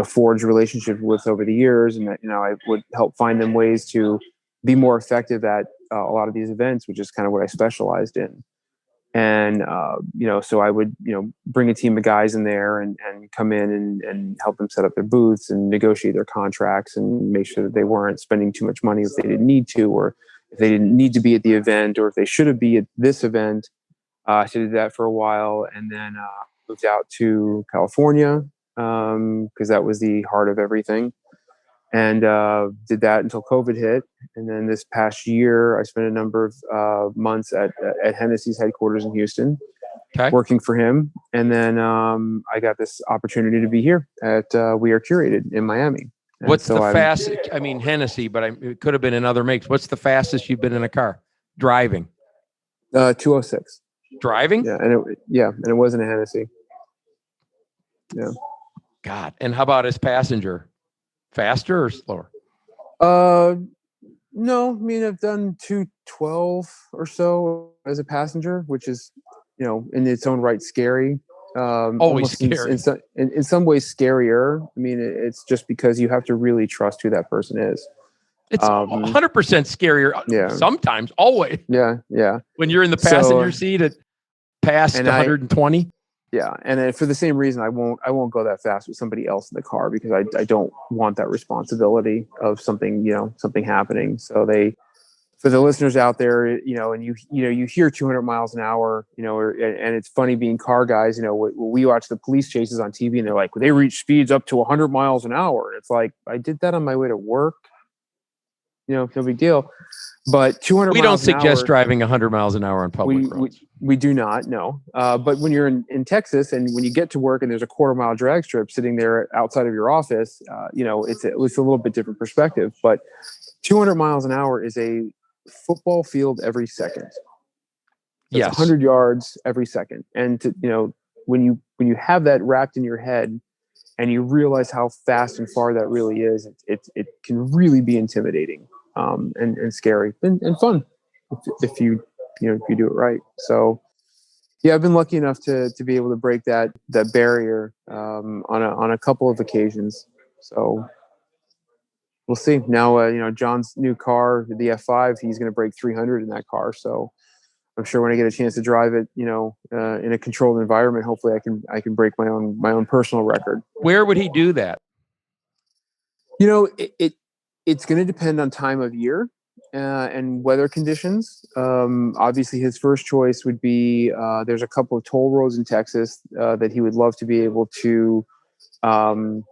forged relationships with over the years, and I would help find them ways to be more effective at a lot of these events, which is kind of what I specialized in. And, so I would, bring a team of guys in there and come in and help them set up their booths and negotiate their contracts and make sure that they weren't spending too much money if they didn't need to, or if they didn't need to be at the event, or if they should have been at this event. So I did that for a while, and then moved out to California because that was the heart of everything. And did that until COVID hit. And then this past year, I spent a number of months at Hennessey's headquarters in Houston, working for him. And then I got this opportunity to be here at We Are Curated in Miami. And what's the fastest? Hennessey, but it could have been in other makes. What's the fastest you've been in a car driving? 206. Driving? Yeah, and it wasn't a Hennessey. Yeah. God, and how about as passenger? Faster or slower? No, I've done 212 or so as a passenger, which is, in its own right, scary. Always scary. In some ways scarier. It's just because you have to really trust who that person is. It's 100% scarier. Yeah. Sometimes, always. Yeah. When you're in the passenger seat at past 120. Yeah, and for the same reason, I won't go that fast with somebody else in the car because I don't want that responsibility of something happening. So for the listeners out there, and you hear 200 miles an hour, and it's funny being car guys. We watch the police chases on TV, and they're like, they reach speeds up to 100 miles an hour. It's like, I did that on my way to work. no big deal. But 200 we miles don't suggest an hour, driving 100 miles an hour on public roads. We do not, no. But when you're in Texas and when you get to work and there's a quarter-mile drag strip sitting there outside of your office, it's a little bit different perspective. But 200 miles an hour is a football field every second. It's 100 yards every second. And when you have that wrapped in your head and you realize how fast and far that really is, it can really be intimidating and scary and fun if you do it right. So yeah, I've been lucky enough to be able to break that barrier on a couple of occasions. So we'll see. Now, John's new car, the F5, he's going to break 300 in that car. So I'm sure when I get a chance to drive it, in a controlled environment, hopefully I can break my own personal record. Where would he do that? It's going to depend on time of year and weather conditions. Obviously, his first choice would be there's a couple of toll roads in Texas that he would love to be able to pull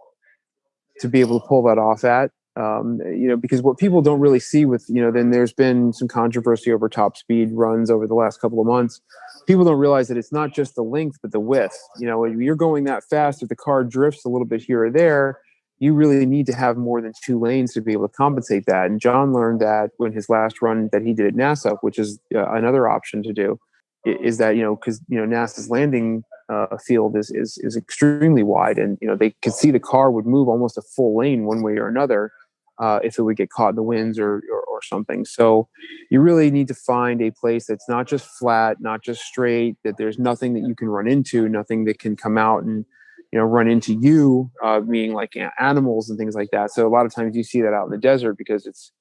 that off at. Because what people don't really see with, then there's been some controversy over top speed runs over the last couple of months. People don't realize that it's not just the length, but the width. When you're going that fast, if the car drifts a little bit here or there, you really need to have more than 2 lanes to be able to compensate that. And John learned that when his last run that he did at NASA, which is another option to do, is that, because, NASA's landing field is extremely wide, and, they could see the car would move almost a full lane one way or another if it would get caught in the winds or something. So you really need to find a place that's not just flat, not just straight, that there's nothing that you can run into, nothing that can come out and, run into you, being like animals and things like that. So a lot of times you see that out in the desert because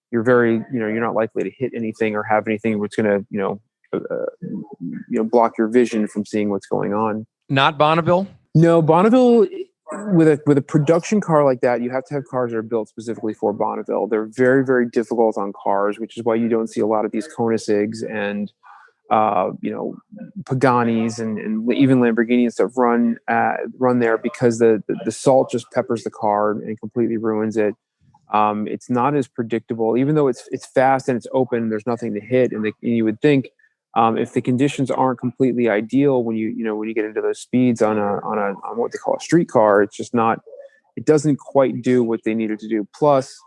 you're very, you're not likely to hit anything or have anything which going to, block your vision from seeing what's going on. Not Bonneville? No, Bonneville, with a production car like that, you have to have cars that are built specifically for Bonneville. They're very, very difficult on cars, which is why you don't see a lot of these Koenigseggs and Paganis and even Lamborghini and stuff run there, because the salt just peppers the car and completely ruins it. It's not as predictable, even though it's fast and it's open. There's nothing to hit, and you would think if the conditions aren't completely ideal when you get into those speeds on what they call a street car, it's just not. It doesn't quite do what they needed to do. Plus,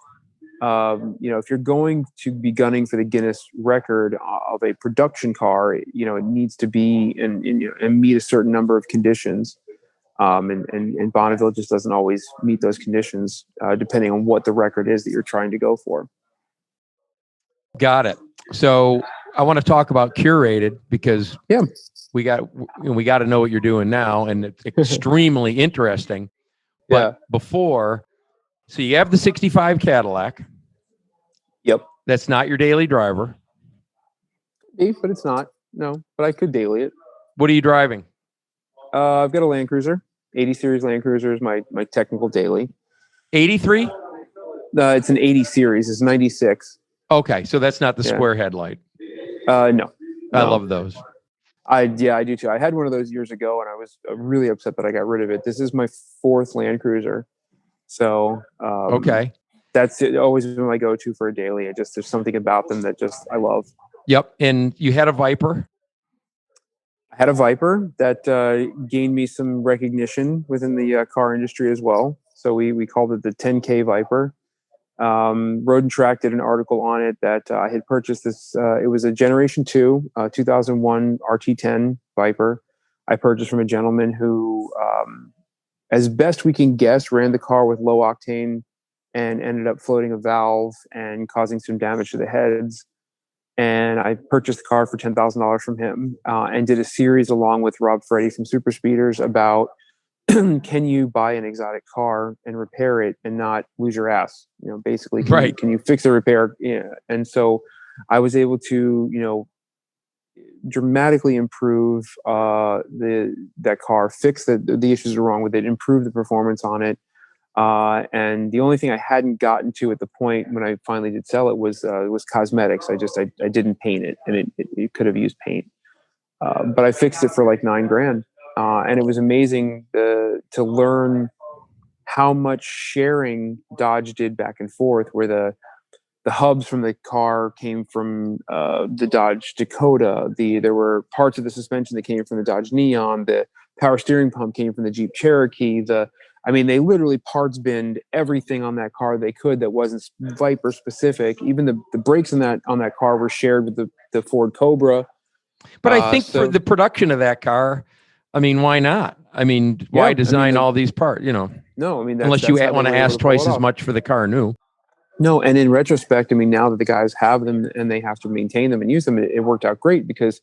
if you're going to be gunning for the Guinness record of a production car, it needs to be and meet a certain number of conditions. And Bonneville just doesn't always meet those conditions, depending on what the record is that you're trying to go for. Got it. So I want to talk about CURATED, because we got to know what you're doing now, and it's extremely interesting. But so you have the 65 Cadillac. Yep. That's not your daily driver. But it's not. No, but I could daily it. What are you driving? I've got a Land Cruiser. 80 series Land Cruiser is my technical daily. 83? It's an 80 series. It's 96. Okay, so that's not the square headlight. No. I love those. I do too. I had one of those years ago, and I was really upset that I got rid of it. This is my 4th Land Cruiser. So okay, that's always been my go-to for a daily. There's something about them that I love. Yep. And you had a Viper? I had a Viper that gained me some recognition within the car industry as well. So we called it the 10K Viper. Road and Track did an article on it that I had purchased this. It was a Generation 2, 2001 RT10 Viper. I purchased from a gentleman who, as best we can guess, ran the car with low octane and ended up floating a valve and causing some damage to the heads. And I purchased the car for $10,000 from him and did a series along with Rob Freddy from Super Speeders about can you buy an exotic car and repair it and not lose your ass? Basically, can you fix the repair? Yeah. And so I was able to, dramatically improve that car, fix the issues that are wrong with it, improve the performance on it. And the only thing I hadn't gotten to at the point when I finally did sell it was cosmetics. I didn't paint it, and it could have used paint. But I fixed it for like $9,000. And it was amazing to learn how much sharing Dodge did back and forth, where the hubs from the car came from the Dodge Dakota. There were parts of the suspension that came from the Dodge Neon. The power steering pump came from the Jeep Cherokee. They literally parts binned everything on that car they could that wasn't Viper specific. Even the brakes on that car were shared with the Ford Cobra. But I think for the production of that car, why not? Why design all these parts? No, unless you want to ask twice as much for the car new. No, and in retrospect, now that the guys have them and they have to maintain them and use them, it worked out great because,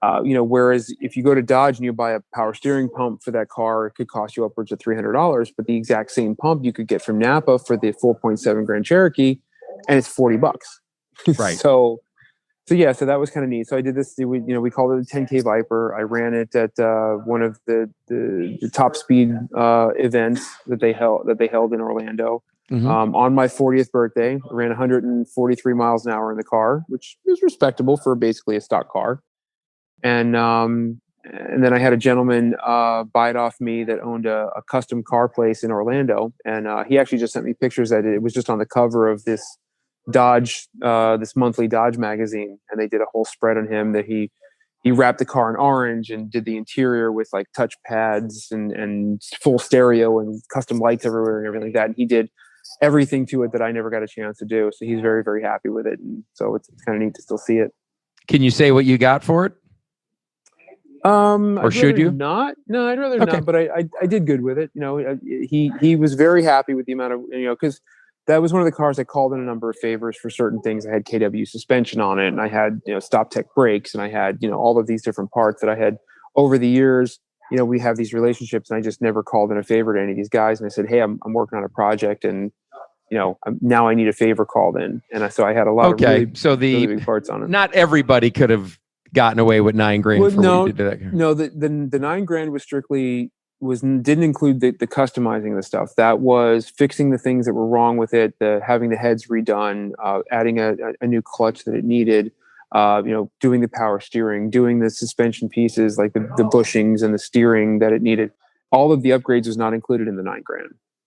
whereas if you go to Dodge and you buy a power steering pump for that car, it could cost you upwards of $300, but the exact same pump you could get from Napa for the 4.7 Grand Cherokee, and it's $40. Right. So that was kind of neat. So I did this. We called it a 10K Viper. I ran it at one of the top speed events that they held in Orlando. Mm-hmm. On my 40th birthday, I ran 143 miles an hour in the car, which is respectable for basically a stock car. And then I had a gentleman buy it off me that owned a custom car place in Orlando, and he actually just sent me pictures that it was just on the cover of this Dodge, this monthly Dodge magazine, and they did a whole spread on him that he wrapped the car in orange and did the interior with like touch pads and full stereo and custom lights everywhere and everything like that. And he did everything to it that I never got a chance to do. So he's very, very happy with it. And so it's kind of neat to still see it. Can you say what you got for it? Or should you not? No, I'd rather not, but I did good with it. He was very happy with the amount of, because that was one of the cars I called in a number of favors for certain things. I had KW suspension on it, and I had, Stop Tech brakes, and I had, all of these different parts that I had over the years. We have these relationships, and I just never called in a favor to any of these guys. And I said, hey, I'm working on a project, and now I need a favor called in. And so I had a lot of really big parts on it. Not everybody could have gotten away with $9,000 for what you did to that car. No, the $9,000 was strictly didn't include the customizing of the stuff. That was fixing the things that were wrong with it, having the heads redone, adding a new clutch that it needed, doing the power steering, doing the suspension pieces like the bushings and the steering that it needed. All of the upgrades was not included in the $9,000.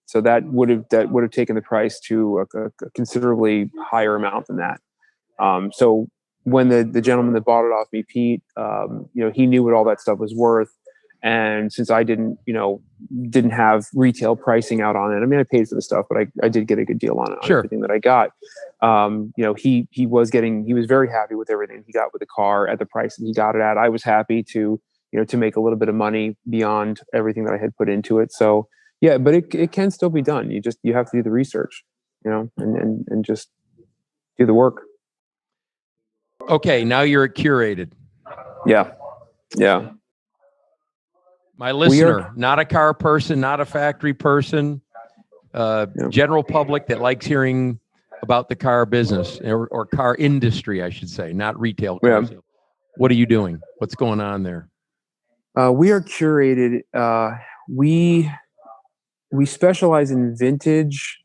So that would have taken the price to a considerably higher amount than that. So when the gentleman that bought it off me, Pete, he knew what all that stuff was worth. And since I didn't have retail pricing out on it, I paid for the stuff, but I did get a good deal on it, on everything that I got. He was very happy with everything he got with the car at the price that he got it at. I was happy to make a little bit of money beyond everything that I had put into it. So yeah, but it can still be done. You have to do the research, and just do the work. Okay. Now you're at Curated. Yeah. Yeah. My listener, not a car person, not a factory person, general public that likes hearing about the car business or car industry, I should say, not retail. Yeah. What are you doing? What's going on there? We are Curated. We specialize in vintage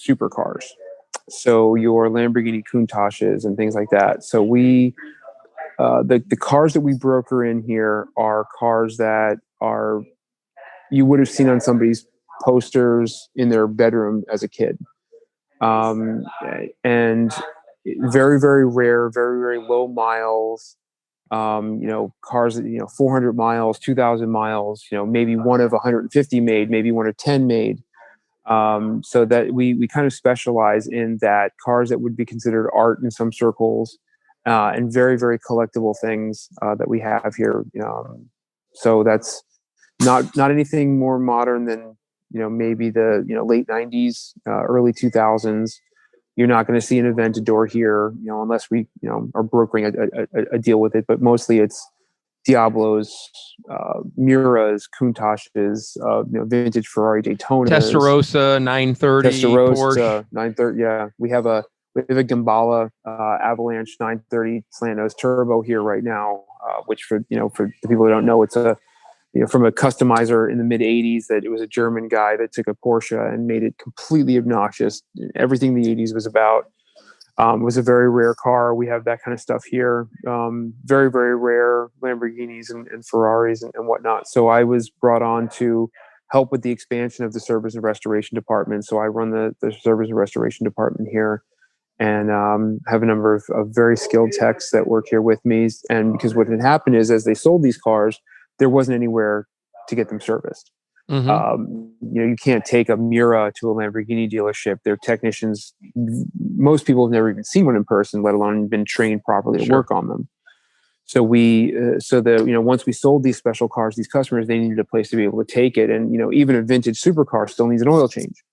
supercars. So your Lamborghini Countaches and things like that. So the cars that we broker in here are cars that you would have seen on somebody's posters in their bedroom as a kid. And very, very rare, very, very low miles, cars, 400 miles, 2,000 miles, maybe one of 150 made, maybe one of 10 made. So that we kind of specialize in that, cars that would be considered art in some circles, and very, very collectible things that we have here. So that's not anything more modern than maybe the late 90s, early 2000s. You're not going to see an Aventador here, unless we are brokering a deal with it. But mostly it's Diablos, Miras, Countaches, vintage Ferrari Daytonas, Testarossa 930, Porsche 930. Yeah, we have a Gambala Avalanche 930 slant nose turbo here right now, which for the people who don't know, it's from a customizer in the mid 80s. That it was a German guy that took a Porsche and made it completely obnoxious. Everything the 80s was about. Was a very rare car. We have that kind of stuff here. Very, very rare Lamborghinis and Ferraris and whatnot. So I was brought on to help with the expansion of the service and restoration department. So I run the service and restoration department here. and have a number of very skilled techs that work here with me. And because what had happened is, as they sold these cars, there wasn't anywhere to get them serviced. You can't take a Miura to a Lamborghini dealership. Their technicians, most people have never even seen one in person, let alone been trained properly to work on them. So once we sold these special cars, these customers, they needed a place to be able to take it. And, even a vintage supercar still needs an oil change.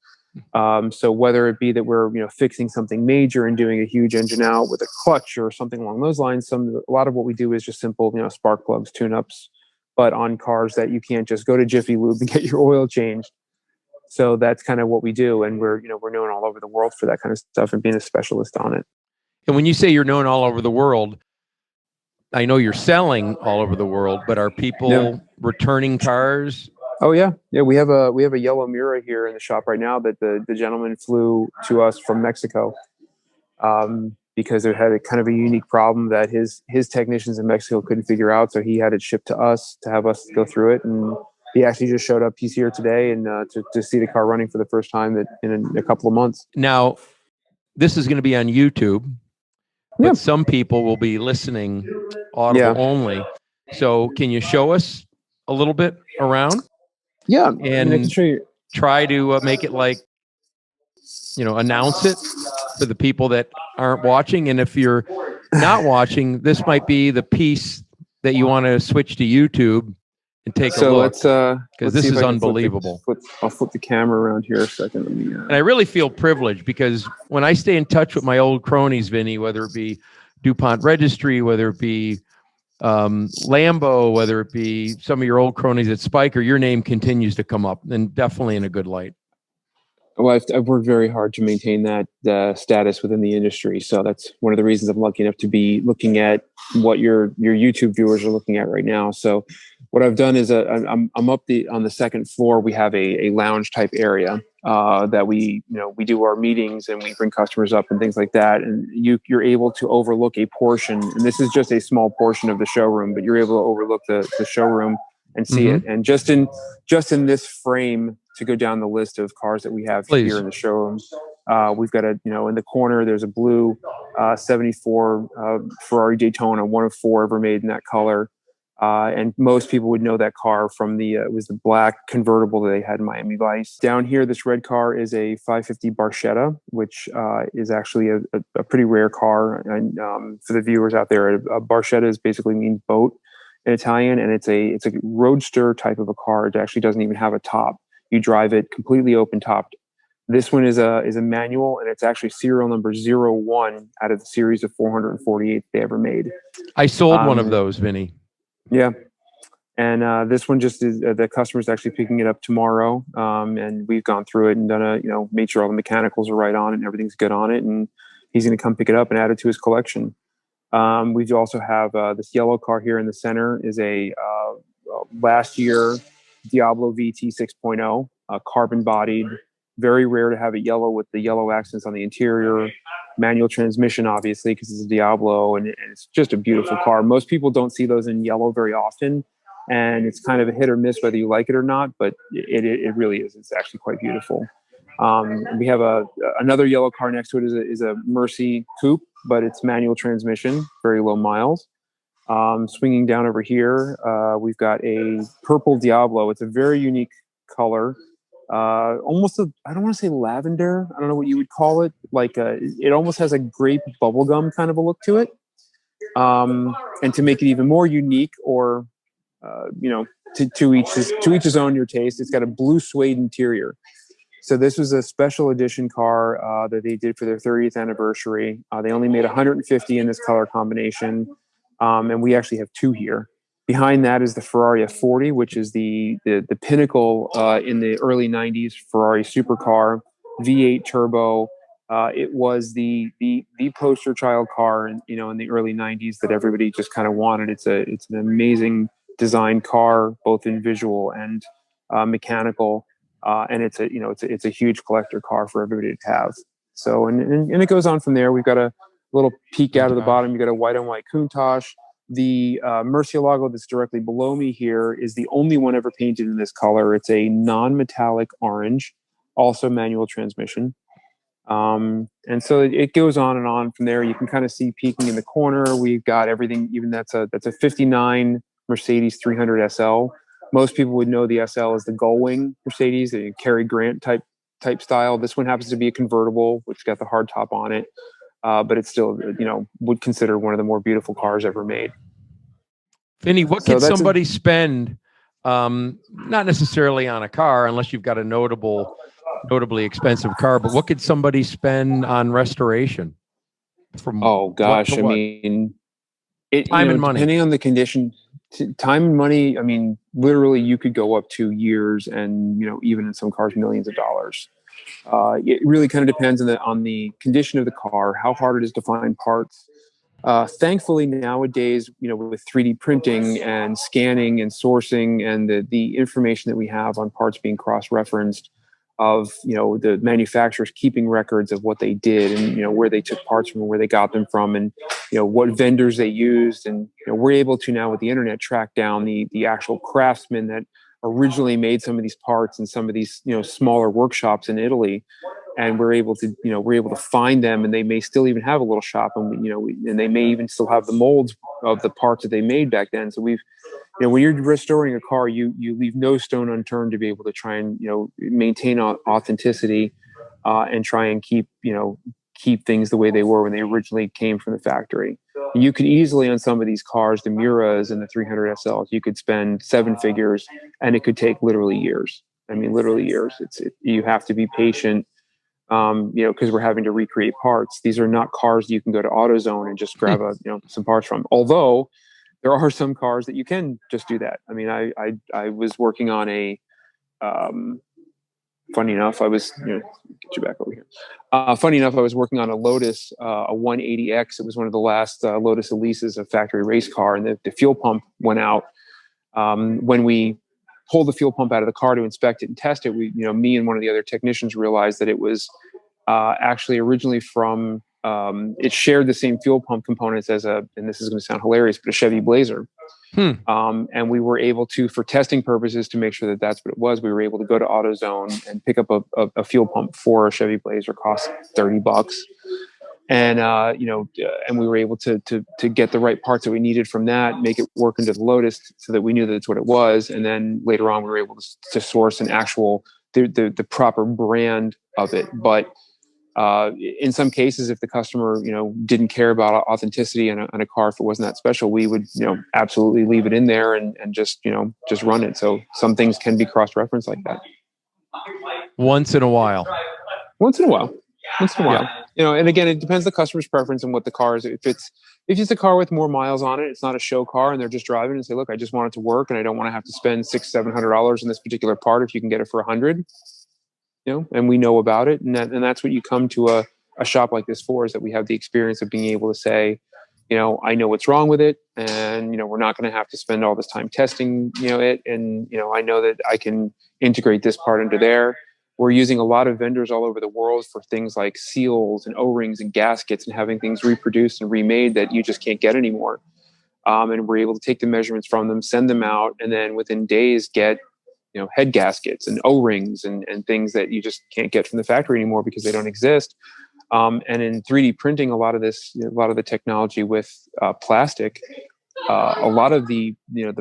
So whether it be that we're, fixing something major and doing a huge engine out with a clutch or something along those lines, a lot of what we do is just simple, spark plugs, tune-ups, but on cars that you can't just go to Jiffy Lube and get your oil changed. So that's kind of what we do. And we're known all over the world for that kind of stuff and being a specialist on it. And when you say you're known all over the world, I know you're selling all over the world, but are people returning cars? Oh yeah. We have a yellow Miura here in the shop right now that the gentleman flew to us from Mexico, because it had a kind of a unique problem that his technicians in Mexico couldn't figure out. So he had it shipped to us to have us go through it. And he actually just showed up. He's here today and to see the car running for the first time in a couple of months. Now, this is going to be on YouTube, but some people will be listening audible only. So can you show us a little bit around? Yeah. And I can show you. Try to make it like, announce it for the people that aren't watching. And if you're not watching, this might be the piece that you want to switch to YouTube and take a look. Because this is unbelievable. I'll flip the camera around here a second. And I really feel privileged because when I stay in touch with my old cronies, Vinny, whether it be duPont Registry, whether it be Lambo, whether it be some of your old cronies at Spyker, your name continues to come up, and definitely in a good light. Well, I've worked very hard to maintain that status within the industry. So that's one of the reasons I'm lucky enough to be looking at what your YouTube viewers are looking at right now. So what I've done is I'm up on the second floor. We have a lounge type area that we do our meetings and we bring customers up and things like that. And you're able to overlook a portion, and this is just a small portion of the showroom, but you're able to overlook the showroom and see it. And just in this frame, to go down the list of cars that we have here in the showroom, we've got in the corner, there's a blue 74 Ferrari Daytona, one of 4 ever made in that color. And most people would know that car from it was the black convertible that they had in Miami Vice. Down here, this red car is a 550 Barchetta, which is actually a pretty rare car. And for the viewers out there, a Barchetta basically means boat in Italian, and it's a roadster type of a car. It actually doesn't even have a top. You drive it completely open topped. This one is a manual, and it's actually serial number 01 out of the series of 448 they ever made. I sold one of those, Vinny. Yeah. And this one just is the customer's actually picking it up tomorrow. And we've gone through it and done made sure all the mechanicals are right on it and everything's good on it. And he's going to come pick it up and add it to his collection. We also have this yellow car here in the center is a last year Diablo VT 6.0, carbon bodied, very rare to have it yellow with the yellow accents on the interior, manual transmission, obviously, because it's a Diablo, and it's just a beautiful car. Most people don't see those in yellow very often, and it's kind of a hit or miss whether you like it or not, but it really is. It's actually quite beautiful. We have another yellow car next to it is a Mercy Coupe, but it's manual transmission, very low miles. Swinging down over here, we've got a purple Diablo. It's a very unique color. Almost I don't want to say lavender. I don't know what you would call it. Like it almost has a grape bubblegum kind of a look to it. And to make it even more unique, or to each his own your taste, it's got a blue suede interior. So this was a special edition car that they did for their 30th anniversary. They only made 150 in this color combination, and we actually have 2 here. Behind that is the Ferrari F40, which is the pinnacle in the early 90s Ferrari supercar, V8 turbo. It was the poster child car in the early 90s that everybody just kind of wanted. It's an amazing design car, both in visual and mechanical, and it's a huge collector car for everybody to have. So and it goes on from there. We've got a little peek out of the bottom. You got a white on white Countach. The Murcielago that's directly below me here is the only one ever painted in this color. It's a non-metallic orange, also manual transmission. And so it goes on and on from there. You can kind of see peeking in the corner. We've got everything. Even that's a 59 Mercedes 300 SL. Most people would know the SL as the gull-wing Mercedes, the Cary Grant type style. This one happens to be a convertible, which got the hard top on it, but it's still, would consider one of the more beautiful cars ever made. Vinny, what can somebody spend? Not necessarily on a car, unless you've got a notably expensive car, but what could somebody spend on restoration? Oh gosh, I mean, time and money, depending on the condition. Time and money, I mean, literally you could go up to years and, even in some cars, millions of dollars. It really kind of depends on the condition of the car, how hard it is to find parts. Thankfully nowadays, with 3D printing and scanning and sourcing and the information that we have on parts being cross-referenced of, the manufacturers keeping records of what they did and, where they took parts from, where they got them from, and, what vendors they used. And, we're able to now with the internet track down the actual craftsmen that originally made some of these parts in some of these, smaller workshops in Italy. And we're able to find them, and they may still even have a little shop, and and they may even still have the molds of the parts that they made back then. So we've, when you're restoring a car, you leave no stone unturned to be able to try and maintain authenticity, and try and keep things the way they were when they originally came from the factory. You could easily, on some of these cars, the Muras and the 300 SLs, you could spend 7 figures, and it could take literally years. I mean, literally years. You have to be patient. Because we're having to recreate parts. These are not cars that you can go to AutoZone and just grab some parts from. Although there are some cars that you can just do that. I mean, I was working on a, funny enough, I was, get you back over here. Funny enough, I was working on a Lotus, a 180X. It was one of the last Lotus Elises, a factory race car, and the fuel pump went out. When we pull the fuel pump out of the car to inspect it and test it, me and one of the other technicians realized that it was actually originally from, it shared the same fuel pump components as and this is going to sound hilarious, but a Chevy Blazer. And we were able to, for testing purposes, to make sure that that's what it was, we were able to go to AutoZone and pick up a fuel pump for a Chevy Blazer, cost $30. And, and we were able to get the right parts that we needed from that, make it work into the Lotus so that we knew that it's what it was. And then later on, we were able to source an actual, the proper brand of it. But in some cases, if the customer, didn't care about authenticity on a car, if it wasn't that special, we would, absolutely leave it in there and just run it. So some things can be cross-referenced like that. Once in a while. Yeah. And again, it depends on the customer's preference and what the car is. If it's a car with more miles on it, it's not a show car, and they're just driving and say, look, I just want it to work, and I don't want to have to spend $600-700 on this particular part. If you can get it for $100, and we know about it, and that's what you come to a shop like this for, is that we have the experience of being able to say, I know what's wrong with it, and we're not going to have to spend all this time testing it, and I know that I can integrate this part into there. We're using a lot of vendors all over the world for things like seals and O-rings and gaskets, and having things reproduced and remade that you just can't get anymore. And we're able to take the measurements from them, send them out, and then within days get, head gaskets and O-rings and things that you just can't get from the factory anymore because they don't exist. And in 3D printing, a lot of the technology with plastic, a lot of the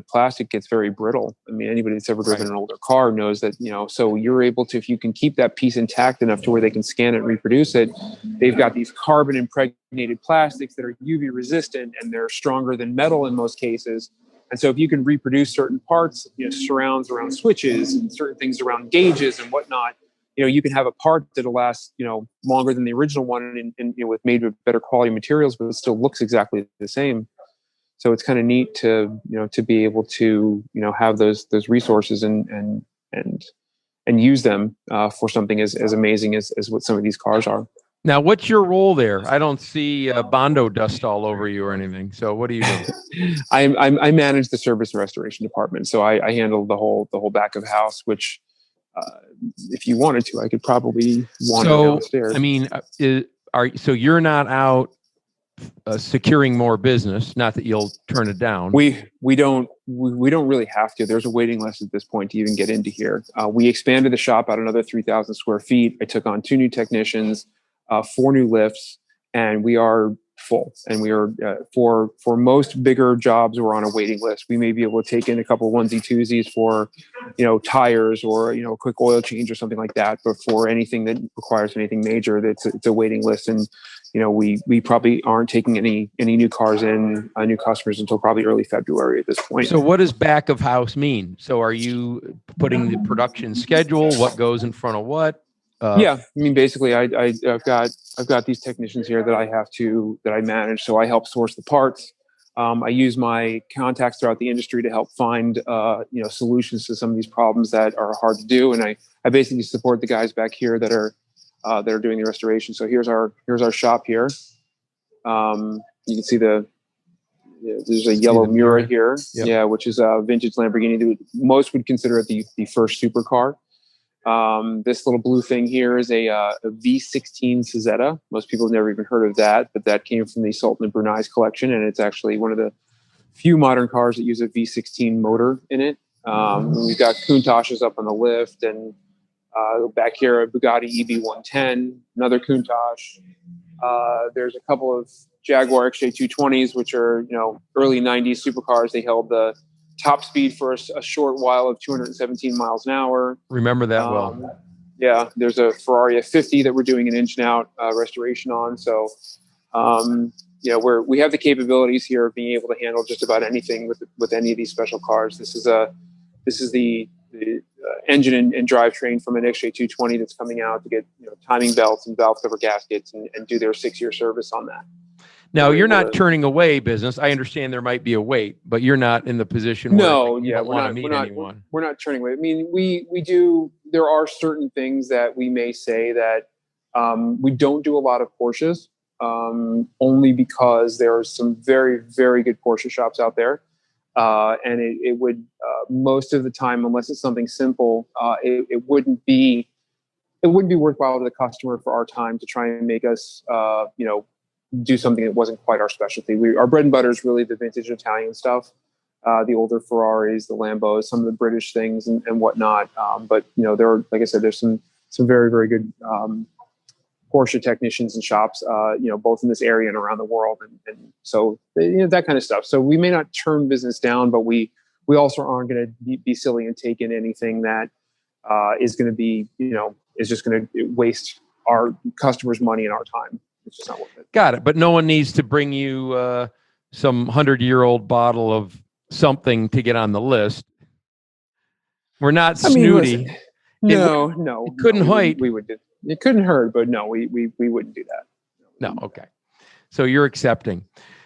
plastic gets very brittle. I mean, anybody that's ever driven an older car knows that, so you're able to, if you can keep that piece intact enough to where they can scan it and reproduce it, they've got these carbon impregnated plastics that are UV resistant, and they're stronger than metal in most cases. And so if you can reproduce certain parts, surrounds around switches and certain things around gauges and whatnot, you can have a part that'll last, longer than the original one, and made with better quality materials, but it still looks exactly the same. So it's kind of neat to be able to have those resources and use them for something as amazing as what some of these cars are. Now, what's your role there? I don't see Bondo dust all over you or anything. So what do you do? I manage the service and restoration department. So I handle the whole back of house, which if you wanted to, I could probably wander downstairs. I mean, so you're not out securing more business, not that you'll turn it down. We don't really have to. There's a waiting list at this point to even get into here. We expanded the shop out another 3,000 square feet. I took on 2 new technicians. 4 new lifts, and we are full. And we are for most bigger jobs, we're on a waiting list. We may be able to take in a couple onesie twosies for, tires or a quick oil change or something like that. But for anything that requires anything major, it's a waiting list. And we probably aren't taking any new cars in, new customers until probably early February at this point. So what does back of house mean? So are you putting the production schedule? What goes in front of what? Yeah, I mean, basically, I've got these technicians here that I manage. So I help source the parts. I use my contacts throughout the industry to help find solutions to some of these problems that are hard to do. And I basically support the guys back here that are doing the restoration. So here's our shop here. You can see there's a yellow Mura here, yep. Which is a vintage Lamborghini. Most would consider it the first supercar. This little blue thing here is a V16 Cizetta. Most people have never even heard of that, but that came from the Sultan of Brunei's collection, and it's actually one of the few modern cars that use a V16 motor in it. We've got Countachs up on the lift, and back here a Bugatti EB110, another Countach. There's a couple of Jaguar XJ220s, which are early 90s supercars. They held the top speed for a short while of 217 miles an hour. Remember that well. Yeah, there's a Ferrari F50 that we're doing an engine out restoration on. So, we have the capabilities here of being able to handle just about anything with any of these special cars. This is the engine and drivetrain from an XJ220 that's coming out to get timing belts and valve cover gaskets and do their 6-year service on that. Now, you're not turning away business. I understand there might be a wait, but you're not in the position where you don't want to meet anyone. We're not turning away. I mean, we do. There are certain things that we may say that we don't do a lot of Porsches, only because there are some very, very good Porsche shops out there. And it would, most of the time, unless it's something simple, it wouldn't be worthwhile to the customer for our time to try and make us, do something that wasn't quite our specialty. Our bread and butter is really the vintage Italian stuff, the older Ferraris, the Lambos, some of the British things and whatnot. But there are, like I said, there's some very, very good Porsche technicians and shops, both in this area and around the world, and so that kind of stuff. So we may not turn business down, but we also aren't going to be silly and take in anything that is going to be is just going to waste our customers' money and our time. It's just not worth it. Got it. But no one needs to bring you some 100-year-old bottle of something to get on the list. We're not snooty. No. It couldn't hurt. We would do. It couldn't hurt, but no, we wouldn't do that. No. Okay. So you're accepting.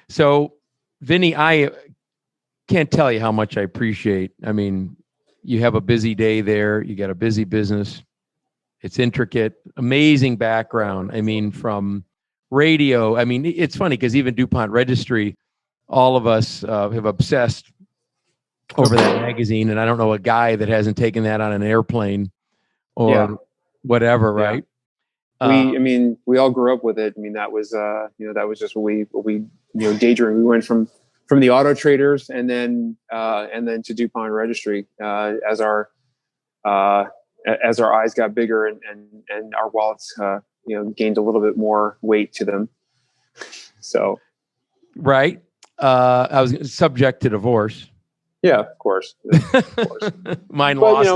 So, Vinny, I can't tell you how much I appreciate. I mean, you have a busy day there. You got a busy business. It's intricate, amazing background. I mean, from radio. I mean, it's funny because even DuPont Registry, all of us have obsessed over that magazine, and I don't know a guy that hasn't taken that on an airplane or whatever, right? We all grew up with it. I mean, that was just what we daydream. We went from the Auto Traders and then to DuPont Registry as our eyes got bigger and our wallets gained a little bit more weight to them. So, right. I was subject to divorce. Yeah, of course. Mine lost.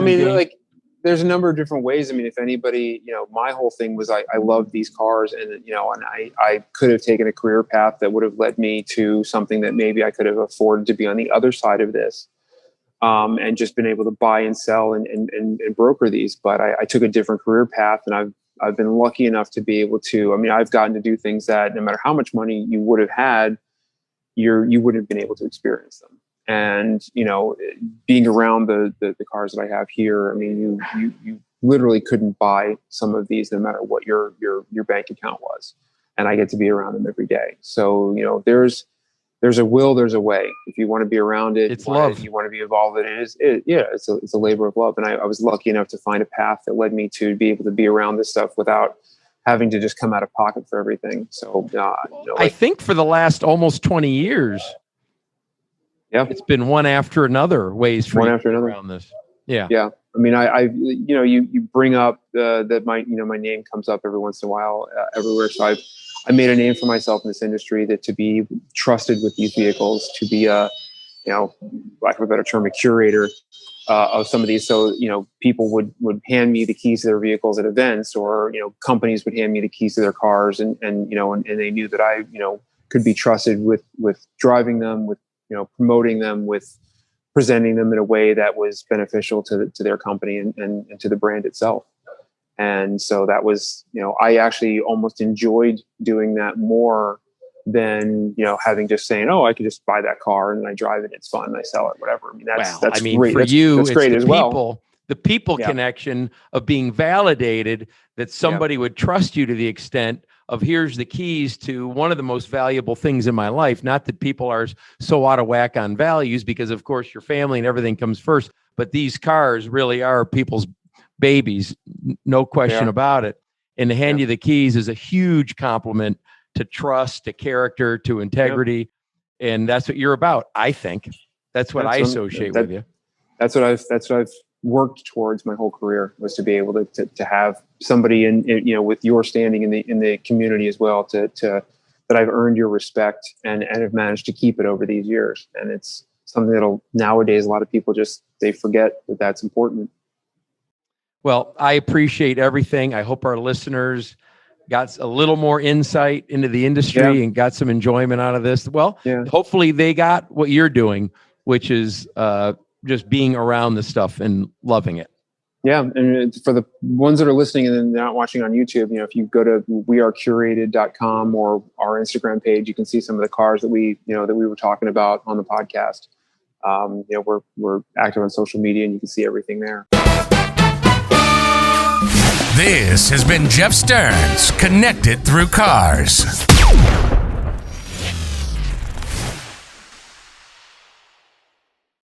There's a number of different ways. I mean, if anybody, my whole thing was I love these cars, and I could have taken a career path that would have led me to something that maybe I could have afforded to be on the other side of this, and just been able to buy and sell and broker these. But I took a different career path, and I've been lucky enough to be able to. I mean, I've gotten to do things that no matter how much money you would have had, you wouldn't have been able to experience them. And being around the cars that I have here, I mean, you literally couldn't buy some of these no matter what your bank account was. And I get to be around them every day. So there's a will, there's a way. If you want to be around it, it's love. You want to be involved in it. It's a labor of love. And I was lucky enough to find a path that led me to be able to be around this stuff without having to just come out of pocket for everything. So I think for the last almost 20 years. Yeah, it's been one after another ways for one you after another around this. Yeah. Yeah. I mean, you bring up that my name comes up every once in a while everywhere. So I made a name for myself in this industry, that to be trusted with these vehicles, to be lack of a better term, a curator of some of these. So, people would hand me the keys to their vehicles at events, or, companies would hand me the keys to their cars, and they knew that I, could be trusted with driving them, with, promoting them, with presenting them in a way that was beneficial to their company and to the brand itself. And so that was, I actually almost enjoyed doing that more than, having just saying, oh, I could just buy that car and I drive it, it's fun, and I sell it, whatever. I mean, that's great. For you, that's great as well. The people connection of being validated, that somebody would trust you to the extent of, here's the keys to one of the most valuable things in my life. Not that people are so out of whack on values, because of course your family and everything comes first, but these cars really are people's babies, no question about it. And to hand you the keys is a huge compliment to trust, to character, to integrity. And that's what you're about, I think. That's what I associate with you. That's what I've worked towards my whole career, was to be able to have somebody with your standing in the community as well, that I've earned your respect and have managed to keep it over these years. And it's something that'll, nowadays, a lot of people they forget that that's important. Well, I appreciate everything. I hope our listeners got a little more insight into the industry and got some enjoyment out of this. Well, hopefully they got what you're doing, which is just being around the stuff and loving it. Yeah. And for the ones that are listening and then not watching on YouTube, if you go to wearecurated.com or our Instagram page, you can see some of the cars that we were talking about on the podcast. We're active on social media, and you can see everything there. This has been Jeff Stearns, Connected Through Cars.